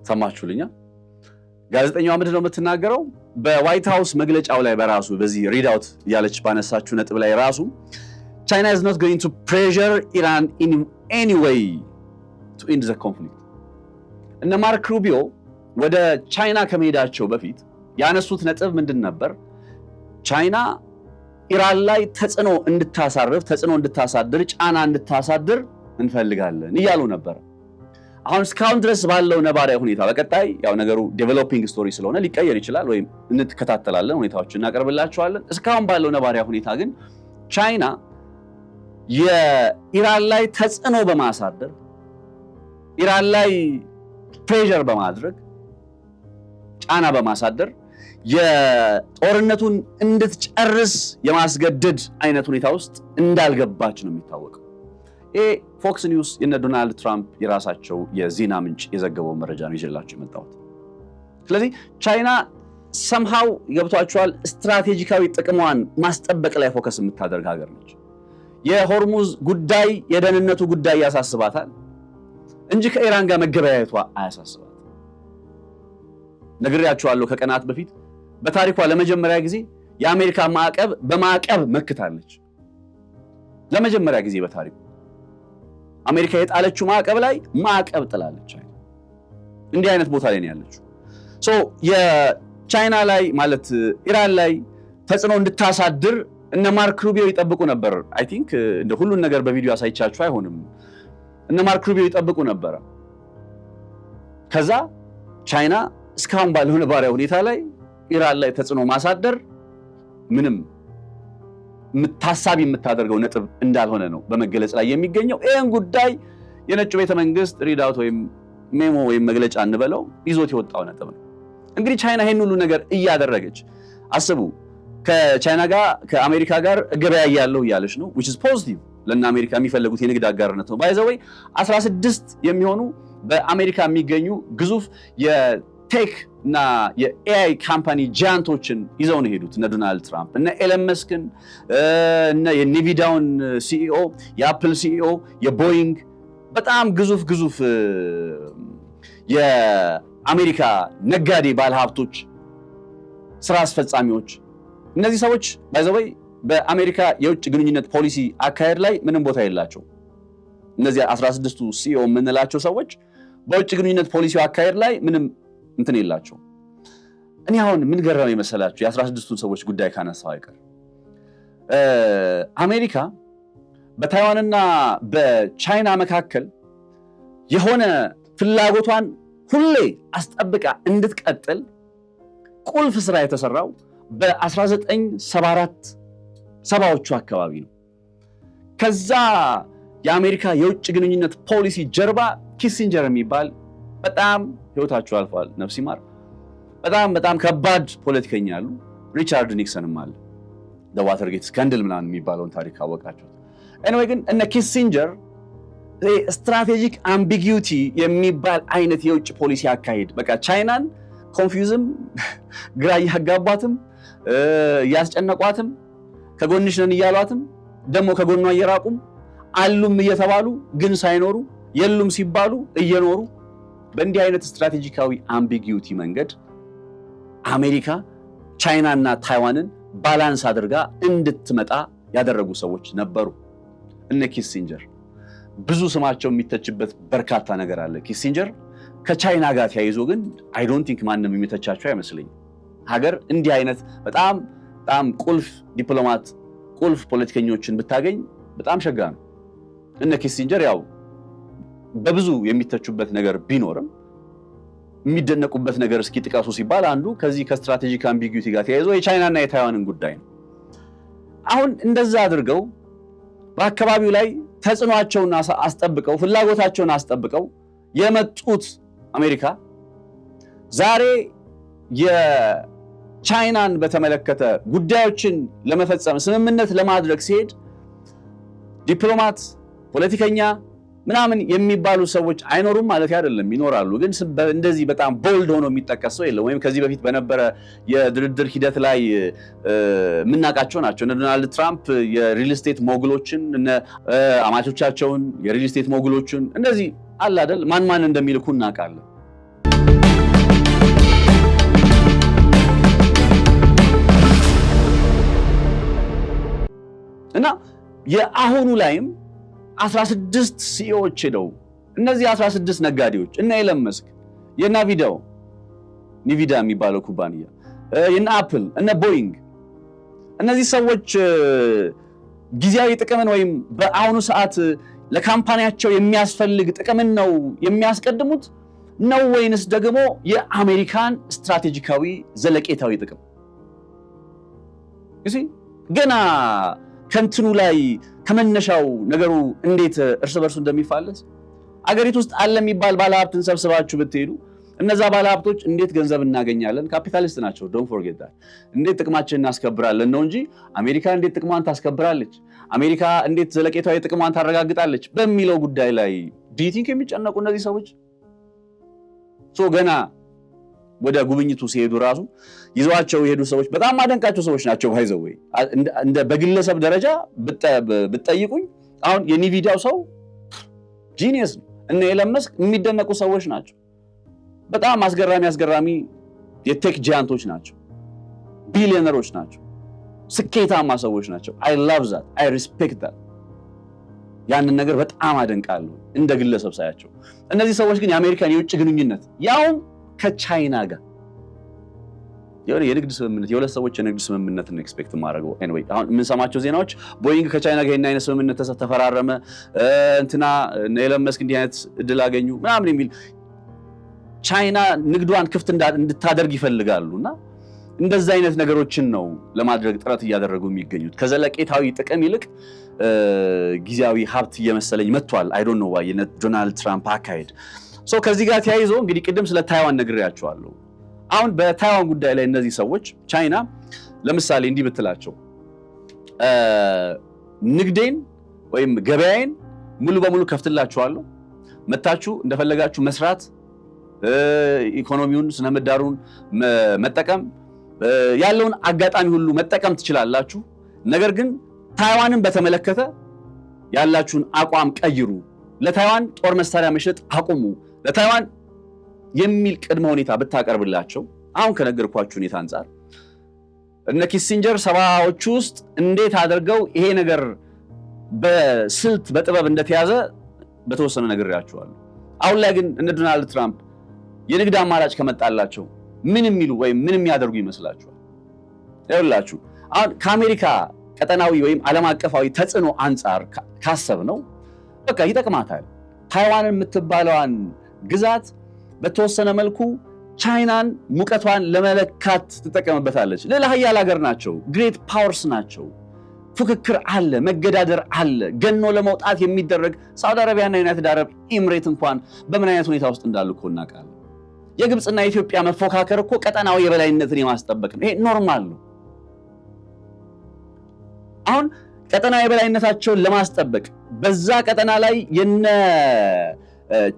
ሰማችሁልኛ? ጋዜጠኛዋ ምንድን ነው የምትናገረው? በዋይት ሃውስ መግለጫው ላይ በራሱ በዚህ ሪዳውት ያለች ባነሳችሁ ነጥብ ላይ ራሱ China is not going to pressure Iran in any way to end the conflict. እነ ማርክ ሩቢዮ ወደ ቻይና ከመሄዳቸው በፊት ያነሱት ነጥብ ምንድን ነበር? ቻይና ኢራን ላይ ተጽዕኖ እንድታሳድር ጫና እንድታሳድር እንፈልጋለን እያሉ ነበር። አሁን እስካሁን ድረስ ባለው ነባራዊ ሁኔታ በቀጣይ ያው ነገሩ ዴቨሎፒንግ ስቶሪ ስለሆነ ሊቀየር ይችላል ወይም እንከታተላለን ሁኔታዎችን እናቀርብላችኋለን። እስካሁን ባለው ነባራዊ ሁኔታ ግን ቻይና የኢራን ላይ ተጽዕኖ በማሳደር ኢራን ላይ ፕሬሸር በማድረግ ጫና በማሳደር የጦርነቱን እንድትጨርስ የማስገደድ አይነት ሁኔታ ውስጥ እንዳልገባች ነው የሚታወቀው። ይሄ ፎክስ ኒውስ የነ ዶናልድ ትራምፕ የራሳቸው የዜና ምንጭ የዘገበው መረጃ ነው ይዤላችሁ የመጣሁት። ስለዚህ ቻይና ሰምሃው ገብቷቸዋል ስትራቴጂካዊ ጥቅሟን ማስጠበቅ ላይ ፎከስ የምታደርግ ሀገር ነች። የሆርሙዝ ጉዳይ የደህንነቱ ጉዳይ ያሳስባታል እንጂ ከኢራን ጋር መገበያየቷ አያሳስባትም። ነግሬያችኋለሁ ከቀናት በፊት በታሪኳ ለመጀመሪያ ጊዜ የአሜሪካ ማዕቀብ በማዕቀብ መክታለች። ለመጀመሪያ ጊዜ በታሪኩ አሜሪካ የጣለችው ማዕቀብ ላይ ማዕቀብ ጥላለች። እንዲህ አይነት ቦታ ላይ ነው ያለችው። የቻይና ላይ ማለት ኢራን ላይ ተጽዕኖ እንድታሳድር እነ ማርክ ሩቢዮ ይጠብቁ ነበር። አይ ቲንክ እንደ ሁሉን ነገር በቪዲዮ አሳይቻችሁ አይሆንም። እነ ማርክ ሩቢዮ ይጠብቁ ነበር። ከዛ ቻይና እስካሁን ባለው ነባራዊ ሁኔታ ላይ ኢራን ላይ ተጽዕኖ ማሳደር ምንም ታሳቢ የምታደርገው ነጥብ እንዳልሆነ ነው በመገለጽ ላይ የሚገኘው። ይህን ጉዳይ የነጩ ቤተ መንግስት ሪዳውት ወይም ሜሞ ወይም መግለጫ እንበለው ይዞት የወጣው ነጥብ ነው። እንግዲህ ቻይና ይህን ሁሉ ነገር እያደረገች አስቡ፣ ከቻይና ጋር ከአሜሪካ ጋር እገበያያለሁ እያለች ነው which is positive ለእነ አሜሪካ የሚፈልጉት የንግድ አጋርነት ነው። ባይ ዘ ወይ 16 የሚሆኑ በአሜሪካ የሚገኙ ግዙፍ የቴክ እና የኤአይ ካምፓኒ ጃያንቶችን ይዘው ነው ሄዱት እነ ዶናልድ ትራምፕ እነ ኤለን መስክን እነ የኒቪዳውን ሲኢኦ የአፕል ሲኢኦ የቦይንግ በጣም ግዙፍ የአሜሪካ ነጋዴ ባለሀብቶች ስራ አስፈጻሚዎች እነዚህ ሰዎች ባይ ዘ ወይ በአሜሪካ የውጭ ግንኙነት ፖሊሲ አካሄድ ላይ ምንም ቦታ የላቸው። እነዚህ 16ቱ ሲኢኦ የምንላቸው ሰዎች በውጭ ግንኙነት ፖሊሲው አካሄድ ላይ ምንም እንትን የላቸው። እኔ አሁን ምን ገረመኝ መሰላችሁ የ16ቱን ሰዎች ጉዳይ ካነሳው አይቀር አሜሪካ በታይዋንና በቻይና መካከል የሆነ ፍላጎቷን ሁሌ አስጠብቃ እንድትቀጥል ቁልፍ ስራ የተሰራው በ1974 ሰባዎቹ አካባቢ ነው። ከዛ የአሜሪካ የውጭ ግንኙነት ፖሊሲ ጀርባ ኪሲንጀር የሚባል በጣም ህይወታቸው አልፏል ነፍስ ይማር በጣም ከባድ ፖለቲከኛ አሉ። ሪቻርድ ኒክሰንም አለ ዋተርጌት ስካንደል ምናምን የሚባለውን ታሪክ አወቃቸው። ኤኒዌይ ግን እነ ኪሲንጀር ስትራቴጂክ አምቢጊዩቲ የሚባል አይነት የውጭ ፖሊሲ አካሄድ በቃ ቻይናን ኮንፊውዝም ግራ እያጋቧትም እያስጨነቋትም ከጎንሽ ነን እያሏትም ደግሞ ከጎኗ እየራቁም አሉም እየተባሉ ግን ሳይኖሩ የሉም ሲባሉ እየኖሩ በእንዲህ አይነት ስትራቴጂካዊ አምቢጊዩቲ መንገድ አሜሪካ ቻይናና ታይዋንን ባላንስ አድርጋ እንድትመጣ ያደረጉ ሰዎች ነበሩ እነ ኪሲንጀር። ብዙ ስማቸው የሚተችበት በርካታ ነገር አለ። ኪሲንጀር ከቻይና ጋር ተያይዞ ግን አይ ዶንት ቲንክ ማንም የሚተቻቸው አይመስለኝም። ሀገር እንዲህ አይነት በጣም ቁልፍ ዲፕሎማት ቁልፍ ፖለቲከኞችን ብታገኝ በጣም ሸጋ ነው። እነ ኪሲንጀር ያው በብዙ የሚተቹበት ነገር ቢኖርም የሚደነቁበት ነገር እስኪ ጥቀሱ ሲባል አንዱ ከዚህ ከስትራቴጂክ አምቢጊዩቲ ጋር ተያይዞ የቻይናና የታይዋንን ጉዳይ ነው። አሁን እንደዛ አድርገው በአካባቢው ላይ ተጽዕኖአቸውን አስጠብቀው ፍላጎታቸውን አስጠብቀው የመጡት አሜሪካ ዛሬ የቻይናን በተመለከተ ጉዳዮችን ለመፈጸም ስምምነት ለማድረግ ሲሄድ ዲፕሎማት ፖለቲከኛ ምናምን የሚባሉ ሰዎች አይኖሩም ማለት አይደለም፣ ይኖራሉ። ግን እንደዚህ በጣም ቦልድ ሆኖ የሚጠቀስ ሰው የለም። ወይም ከዚህ በፊት በነበረ የድርድር ሂደት ላይ የምናውቃቸው ናቸው። እነ ዶናልድ ትራምፕ የሪል ስቴት ሞግሎችን እነ አማቾቻቸውን የሪል ስቴት ሞግሎችን እንደዚህ አለ አይደል ማን እንደሚልኩ እናውቃለን። እና የአሁኑ ላይም 16 ሲኢኦዎች ሄደው እነዚህ 16 ነጋዴዎች እነ ኤለን መስክ ኒቪዳ የሚባለው ኩባንያ የነ አፕል እነ ቦይንግ እነዚህ ሰዎች ጊዜያዊ ጥቅምን ወይም በአሁኑ ሰዓት ለካምፓኒያቸው የሚያስፈልግ ጥቅምን ነው የሚያስቀድሙት ነው ወይንስ ደግሞ የአሜሪካን ስትራቴጂካዊ ዘለቄታዊ ጥቅም? ገና ከንትኑ ላይ ከመነሻው ነገሩ እንዴት እርስ በርሱ እንደሚፋለስ አገሪቱ ውስጥ አለ የሚባል ባለሀብትን ሰብስባችሁ ብትሄዱ እነዛ ባለሀብቶች እንዴት ገንዘብ እናገኛለን? ካፒታሊስት ናቸው። ዶንት ፎርጌት ዳት። እንዴት ጥቅማችንን እናስከብራለን ነው እንጂ አሜሪካ እንዴት ጥቅሟን ታስከብራለች፣ አሜሪካ እንዴት ዘለቄታዊ ጥቅሟን ታረጋግጣለች በሚለው ጉዳይ ላይ ዲቲንክ የሚጨነቁ እነዚህ ሰዎች ገና ወደ ጉብኝቱ ሲሄዱ ራሱ ይዟቸው የሄዱ ሰዎች በጣም ማደንቃቸው ሰዎች ናቸው። ባይዘው እንደ በግለሰብ ደረጃ ብትጠይቁኝ አሁን የኒቪዲያው ሰው ጂኒየስ ነው። እነ ኤለን መስክ የሚደነቁ ሰዎች ናቸው። በጣም አስገራሚ የቴክ ጂያንቶች ናቸው። ቢሊዮነሮች ናቸው። ስኬታማ ሰዎች ናቸው። አይ ላቭ ዛት አይ ሪስፔክት ዛት። ያንን ነገር በጣም አደንቃለሁ እንደ ግለሰብ ሳያቸው። እነዚህ ሰዎች ግን የአሜሪካን የውጭ ግንኙነት ያውም ከቻይና ጋር የሆነ የንግድ ስምምነት የሁለት ሰዎች የንግድ ስምምነት ነው ኤክስፔክት ማድረገው። ኤኒዌይ አሁን የምንሰማቸው ዜናዎች ቦይንግ ከቻይና ጋር ይሄን አይነት ስምምነት ተፈራረመ፣ እንትና ኤለን መስክ እንዲህ አይነት እድል አገኙ ምናምን የሚል ቻይና ንግዷን ክፍት እንድታደርግ ይፈልጋሉና እንደዛ አይነት ነገሮችን ነው ለማድረግ ጥረት እያደረጉ የሚገኙት። ከዘለቄታዊ ጥቅም ይልቅ ጊዜያዊ ሀብት እየመሰለኝ መጥቷል። አይ ዶንት ኖ ዋይ ዶናልድ ትራምፕ አካሄድ። ከዚህ ጋር ተያይዞ እንግዲህ ቅድም ስለ ታይዋን ነግሬያቸዋለሁ። አሁን በታይዋን ጉዳይ ላይ እነዚህ ሰዎች ቻይና ለምሳሌ እንዲህ ብትላቸው ንግዴን ወይም ገበያዬን ሙሉ በሙሉ ከፍትላችኋለሁ፣ መታችሁ እንደፈለጋችሁ መስራት፣ ኢኮኖሚውን ስነምህዳሩን መጠቀም ያለውን አጋጣሚ ሁሉ መጠቀም ትችላላችሁ። ነገር ግን ታይዋንን በተመለከተ ያላችሁን አቋም ቀይሩ፣ ለታይዋን ጦር መሳሪያ መሸጥ አቁሙ፣ ለታይዋን የሚል ቅድመ ሁኔታ ብታቀርብላቸው አሁን ከነገርኳችሁ ሁኔታ አንፃር እነ ኪሲንጀር ሰባዎቹ ውስጥ እንዴት አድርገው ይሄ ነገር በስልት በጥበብ እንደተያዘ በተወሰነ ነግሬያችኋለሁ። አሁን ላይ ግን እነ ዶናልድ ትራምፕ የንግድ አማራጭ ከመጣላቸው ምን የሚሉ ወይም ምን የሚያደርጉ ይመስላችኋል? ይኸውላችሁ አሁን ከአሜሪካ ቀጠናዊ ወይም ዓለም አቀፋዊ ተጽዕኖ አንጻር ካሰብ ነው በቃ ይጠቅማታል። ታይዋንን የምትባለዋን ግዛት በተወሰነ መልኩ ቻይናን ሙቀቷን ለመለካት ትጠቀምበታለች። ሌላ ሀያል ሀገር ናቸው፣ ግሬት ፓወርስ ናቸው። ፉክክር አለ፣ መገዳደር አለ። ገኖ ለመውጣት የሚደረግ ሳውዲ አረቢያና ዩናይትድ አረብ ኤምሬት እንኳን በምን አይነት ሁኔታ ውስጥ እንዳሉ እኮ እናውቃለን። የግብፅና የኢትዮጵያ መፎካከር እኮ ቀጠናዊ የበላይነትን የማስጠበቅ ነው። ይሄ ኖርማል ነው። አሁን ቀጠናዊ የበላይነታቸውን ለማስጠበቅ በዛ ቀጠና ላይ የነ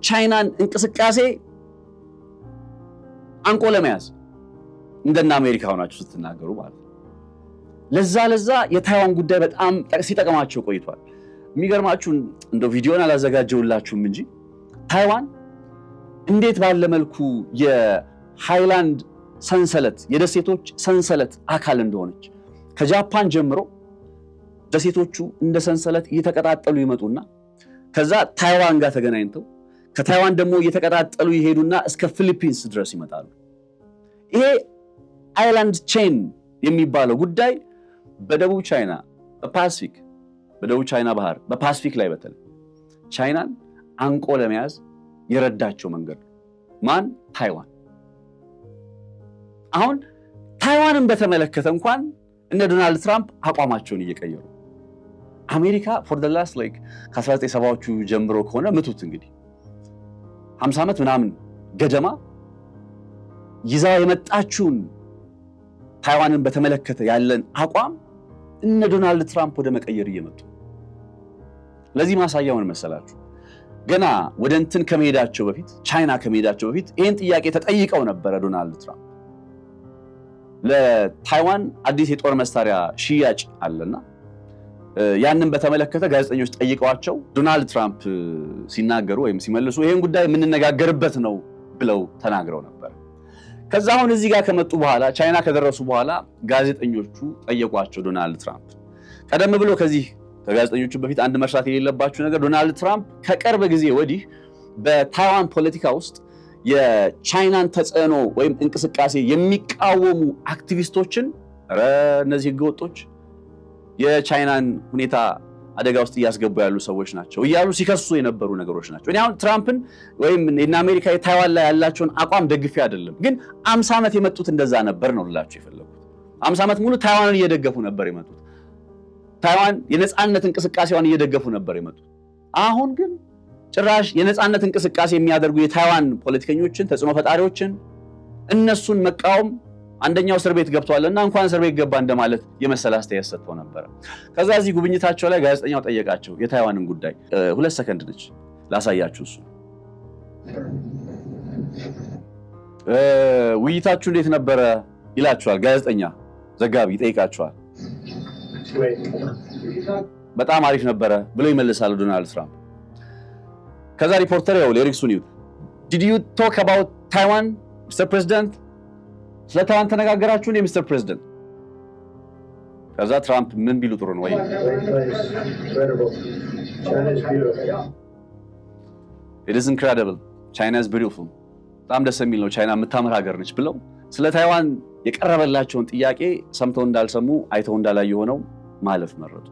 ቻይናን እንቅስቃሴ አንቆ ለመያዝ እንደና አሜሪካ ሆናችሁ ስትናገሩ ማለት ነው። ለዛ የታይዋን ጉዳይ በጣም ሲጠቅማቸው ቆይቷል። የሚገርማችሁ እንደው ቪዲዮን አላዘጋጀውላችሁም እንጂ ታይዋን እንዴት ባለ መልኩ የሃይላንድ ሰንሰለት የደሴቶች ሰንሰለት አካል እንደሆነች ከጃፓን ጀምሮ ደሴቶቹ እንደ ሰንሰለት እየተቀጣጠሉ ይመጡና ከዛ ታይዋን ጋር ተገናኝተው ከታይዋን ደግሞ እየተቀጣጠሉ ይሄዱና እስከ ፊሊፒንስ ድረስ ይመጣሉ። ይሄ አይላንድ ቼን የሚባለው ጉዳይ በደቡብ ቻይና በፓሲፊክ በደቡብ ቻይና ባህር በፓሲፊክ ላይ በተለይ ቻይናን አንቆ ለመያዝ የረዳቸው መንገድ ማን? ታይዋን። አሁን ታይዋንን በተመለከተ እንኳን እነ ዶናልድ ትራምፕ አቋማቸውን እየቀየሩ አሜሪካ ፎር ዘ ላስት ላይክ ከ1970ዎቹ ጀምሮ ከሆነ ምቱት እንግዲህ 50 ዓመት ምናምን ገደማ ይዛ የመጣችውን ታይዋንን በተመለከተ ያለን አቋም እነ ዶናልድ ትራምፕ ወደ መቀየር እየመጡ። ለዚህ ማሳያውን መሰላችሁ ገና ወደ እንትን ከመሄዳቸው በፊት ቻይና ከመሄዳቸው በፊት ይህን ጥያቄ ተጠይቀው ነበረ ዶናልድ ትራምፕ። ለታይዋን አዲስ የጦር መሳሪያ ሽያጭ አለና ያንን በተመለከተ ጋዜጠኞች ጠይቀዋቸው ዶናልድ ትራምፕ ሲናገሩ ወይም ሲመልሱ ይሄን ጉዳይ የምንነጋገርበት ነው ብለው ተናግረው ነበር። ከዛ አሁን እዚህ ጋር ከመጡ በኋላ ቻይና ከደረሱ በኋላ ጋዜጠኞቹ ጠየቋቸው ዶናልድ ትራምፕ። ቀደም ብሎ ከዚህ ከጋዜጠኞቹ በፊት አንድ መርሳት የሌለባችሁ ነገር ዶናልድ ትራምፕ ከቅርብ ጊዜ ወዲህ በታይዋን ፖለቲካ ውስጥ የቻይናን ተጽዕኖ ወይም እንቅስቃሴ የሚቃወሙ አክቲቪስቶችን እነዚህ ህገወጦች የቻይናን ሁኔታ አደጋ ውስጥ እያስገቡ ያሉ ሰዎች ናቸው እያሉ ሲከሱ የነበሩ ነገሮች ናቸው። እኔ አሁን ትራምፕን ወይም እና አሜሪካ ታይዋን ላይ ያላቸውን አቋም ደግፌ አይደለም፣ ግን 50 ዓመት የመጡት እንደዛ ነበር ነው ልላችሁ የፈለኩት። 50 ዓመት ሙሉ ታይዋንን እየደገፉ ነበር የመጡት። ታይዋን የነጻነት እንቅስቃሴዋን እየደገፉ ነበር የመጡት። አሁን ግን ጭራሽ የነጻነት እንቅስቃሴ የሚያደርጉ የታይዋን ፖለቲከኞችን፣ ተጽዕኖ ፈጣሪዎችን እነሱን መቃወም አንደኛው እስር ቤት ገብቷልና እንኳን እስር ቤት ገባ እንደማለት የመሰለ አስተያየት ሰጥተው ነበር። ከዛ እዚህ ጉብኝታቸው ላይ ጋዜጠኛው ጠየቃቸው የታይዋንን ጉዳይ። 2 ሰከንድ ነች ላሳያችሁ። እሱ ውይይታችሁ እንዴት ነበረ ይላችኋል ጋዜጠኛ፣ ዘጋቢ ይጠይቃቸዋል። በጣም አሪፍ ነበረ ብሎ ይመልሳሉ ዶናልድ ትራምፕ። ከዛ ሪፖርተር ያው ሊሪክሱን ይዩት። Did you talk about Taiwan, Mr. President? ስለ ታይዋን ተነጋገራችሁ እንዴ ሚስተር ፕሬዝዳንት? ከዛ ትራምፕ ምን ቢሉ ጥሩ ነው ወይ It is incredible. China is beautiful. በጣም ደስ የሚል ነው። ቻይና የምታምር ሀገር ነች ብለው ስለ ታይዋን የቀረበላቸውን ጥያቄ ሰምተው እንዳልሰሙ አይተው እንዳላዩ ሆነው ማለፍ መረጡ።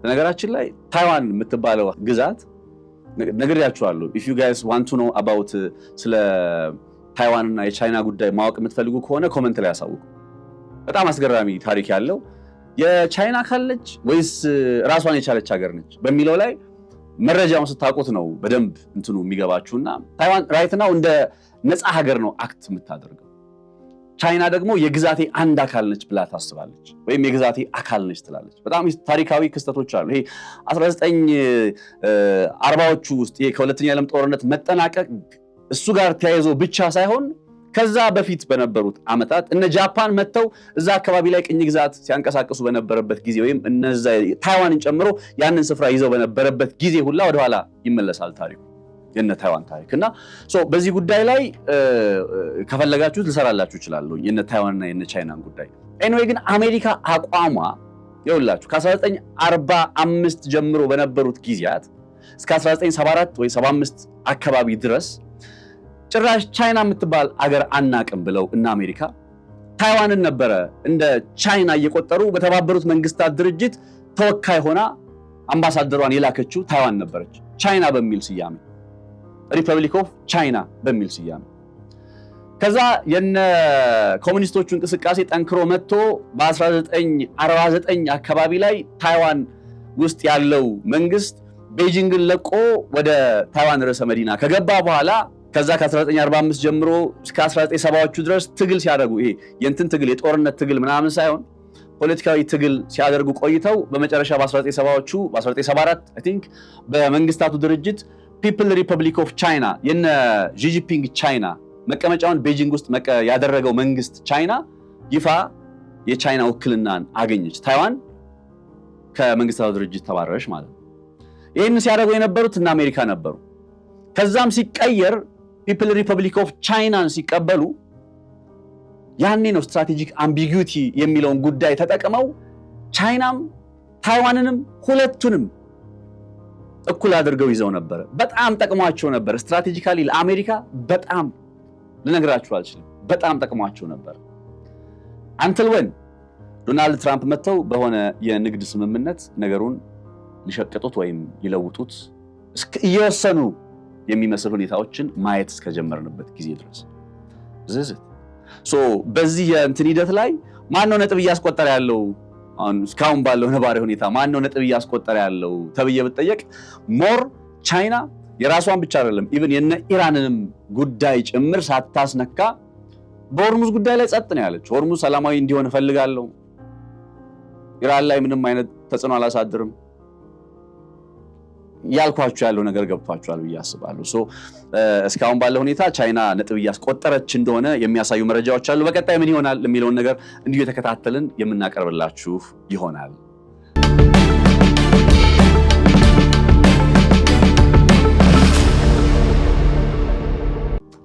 በነገራችን ላይ ታይዋን የምትባለው ግዛት ነግሬያችኋለሁ። if you guys want to know about ስለ ታይዋን እና የቻይና ጉዳይ ማወቅ የምትፈልጉ ከሆነ ኮሜንት ላይ ያሳውቁ። በጣም አስገራሚ ታሪክ ያለው የቻይና ካለች ወይስ ራሷን የቻለች ሀገር ነች በሚለው ላይ መረጃውን ስታውቁት ነው በደንብ እንትኑ የሚገባችሁና ታይዋን ራይት ናው እንደ ነፃ ሀገር ነው አክት የምታደርገው። ቻይና ደግሞ የግዛቴ አንድ አካል ነች ብላ ታስባለች፣ ወይም የግዛቴ አካል ነች ትላለች። በጣም ታሪካዊ ክስተቶች አሉ። ይሄ 1940ዎቹ ውስጥ ከሁለተኛ ዓለም ጦርነት መጠናቀቅ እሱ ጋር ተያይዞ ብቻ ሳይሆን ከዛ በፊት በነበሩት ዓመታት እነ ጃፓን መተው እዛ አካባቢ ላይ ቅኝ ግዛት ሲያንቀሳቀሱ በነበረበት ጊዜ ወይም እነዛ ታይዋንን ጨምሮ ያንን ስፍራ ይዘው በነበረበት ጊዜ ሁላ ወደኋላ ይመለሳል ታሪኩ የነ ታይዋን ታሪክ እና በዚህ ጉዳይ ላይ ከፈለጋችሁት ልሰራላችሁ እችላለሁ የነ ታይዋንና የነ ቻይናን ጉዳይ። ኤኒዌይ ግን አሜሪካ አቋሟ ይኸውላችሁ ከ1945 ጀምሮ በነበሩት ጊዜያት እስከ 1974 ወይ 75 አካባቢ ድረስ ጭራሽ ቻይና የምትባል አገር አናቅም ብለው እና አሜሪካ ታይዋንን ነበረ እንደ ቻይና እየቆጠሩ በተባበሩት መንግስታት ድርጅት ተወካይ ሆና አምባሳደሯን የላከችው ታይዋን ነበረች። ቻይና በሚል ስያሜ ሪፐብሊክ ኦፍ ቻይና በሚል ስያሜ። ከዛ የነ ኮሙኒስቶቹ እንቅስቃሴ ጠንክሮ መጥቶ በ1949 አካባቢ ላይ ታይዋን ውስጥ ያለው መንግስት ቤጂንግን ለቆ ወደ ታይዋን ርዕሰ መዲና ከገባ በኋላ ከዛ ከ1945 ጀምሮ እስከ 1970ዎቹ ድረስ ትግል ሲያደርጉ ይሄ የእንትን ትግል የጦርነት ትግል ምናምን ሳይሆን ፖለቲካዊ ትግል ሲያደርጉ ቆይተው በመጨረሻ በ1970ዎቹ በ1974 አይ ቲንክ በመንግስታቱ ድርጅት ፒፕል ሪፐብሊክ ኦፍ ቻይና የነ ዢ ጂንፒንግ ቻይና መቀመጫውን ቤጂንግ ውስጥ ያደረገው መንግስት ቻይና ይፋ የቻይና ውክልናን አገኘች። ታይዋን ከመንግስታቱ ድርጅት ተባረረች ማለት ነው። ይህን ሲያደርጉ የነበሩት እና አሜሪካ ነበሩ። ከዛም ሲቀየር ፒፕል ሪፐብሊክ ኦፍ ቻይናን ሲቀበሉ ያኔ ነው ስትራቴጂክ አምቢጊዩቲ የሚለውን ጉዳይ ተጠቅመው ቻይናም ታይዋንንም ሁለቱንም እኩል አድርገው ይዘው ነበር። በጣም ጠቅሟቸው ነበር። ስትራቴጂካሊ ለአሜሪካ በጣም ልነግራችሁ አልችልም፣ በጣም ጠቅሟቸው ነበር። አንትል ወን ዶናልድ ትራምፕ መጥተው በሆነ የንግድ ስምምነት ነገሩን ሊሸቅጡት ወይም ሊለውጡት እየወሰኑ የሚመስል ሁኔታዎችን ማየት እስከጀመርንበት ጊዜ ድረስ በዚህ የእንትን ሂደት ላይ ማነው ነጥብ እያስቆጠረ ያለው? አሁን እስካሁን ባለው ነባራዊ ሁኔታ ማነው ነጥብ እያስቆጠረ ያለው ተብዬ ብትጠየቅ ሞር ቻይና የራሷን ብቻ አይደለም ኢቭን የነ ኢራንንም ጉዳይ ጭምር ሳታስነካ በሆርሙዝ ጉዳይ ላይ ጸጥ ነው ያለች። ሆርሙዝ ሰላማዊ እንዲሆን እፈልጋለሁ፣ ኢራን ላይ ምንም አይነት ተጽዕኖ አላሳድርም ያልኳችሁ ያለው ነገር ገብቷችኋል ብዬ አስባለሁ። እስካሁን ባለው ሁኔታ ቻይና ነጥብ እያስቆጠረች እንደሆነ የሚያሳዩ መረጃዎች አሉ። በቀጣይ ምን ይሆናል የሚለውን ነገር እንዲሁ የተከታተልን የምናቀርብላችሁ ይሆናል።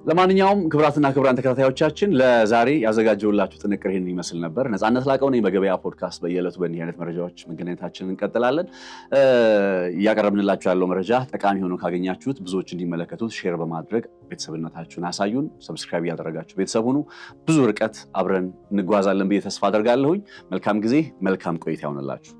ለማንኛውም ክብራትና ክብራን ተከታታዮቻችን ለዛሬ ያዘጋጀውላችሁ ጥንቅር ይሄን ይመስል ነበር። ነፃነት ላቀው ነኝ። በገበያ ፖድካስት በየዕለቱ በእንዲህ አይነት መረጃዎች መገናኘታችንን እንቀጥላለን። እያቀረብንላችሁ ያለው መረጃ ጠቃሚ ሆኖ ካገኛችሁት ብዙዎች እንዲመለከቱት ሼር በማድረግ ቤተሰብነታችሁን አሳዩን። ሰብስክራይብ ያደረጋችሁ ቤተሰብ ሁኑ። ብዙ ርቀት አብረን እንጓዛለን ብዬ ተስፋ አደርጋለሁኝ። መልካም ጊዜ፣ መልካም ቆይታ ይሆንላችሁ።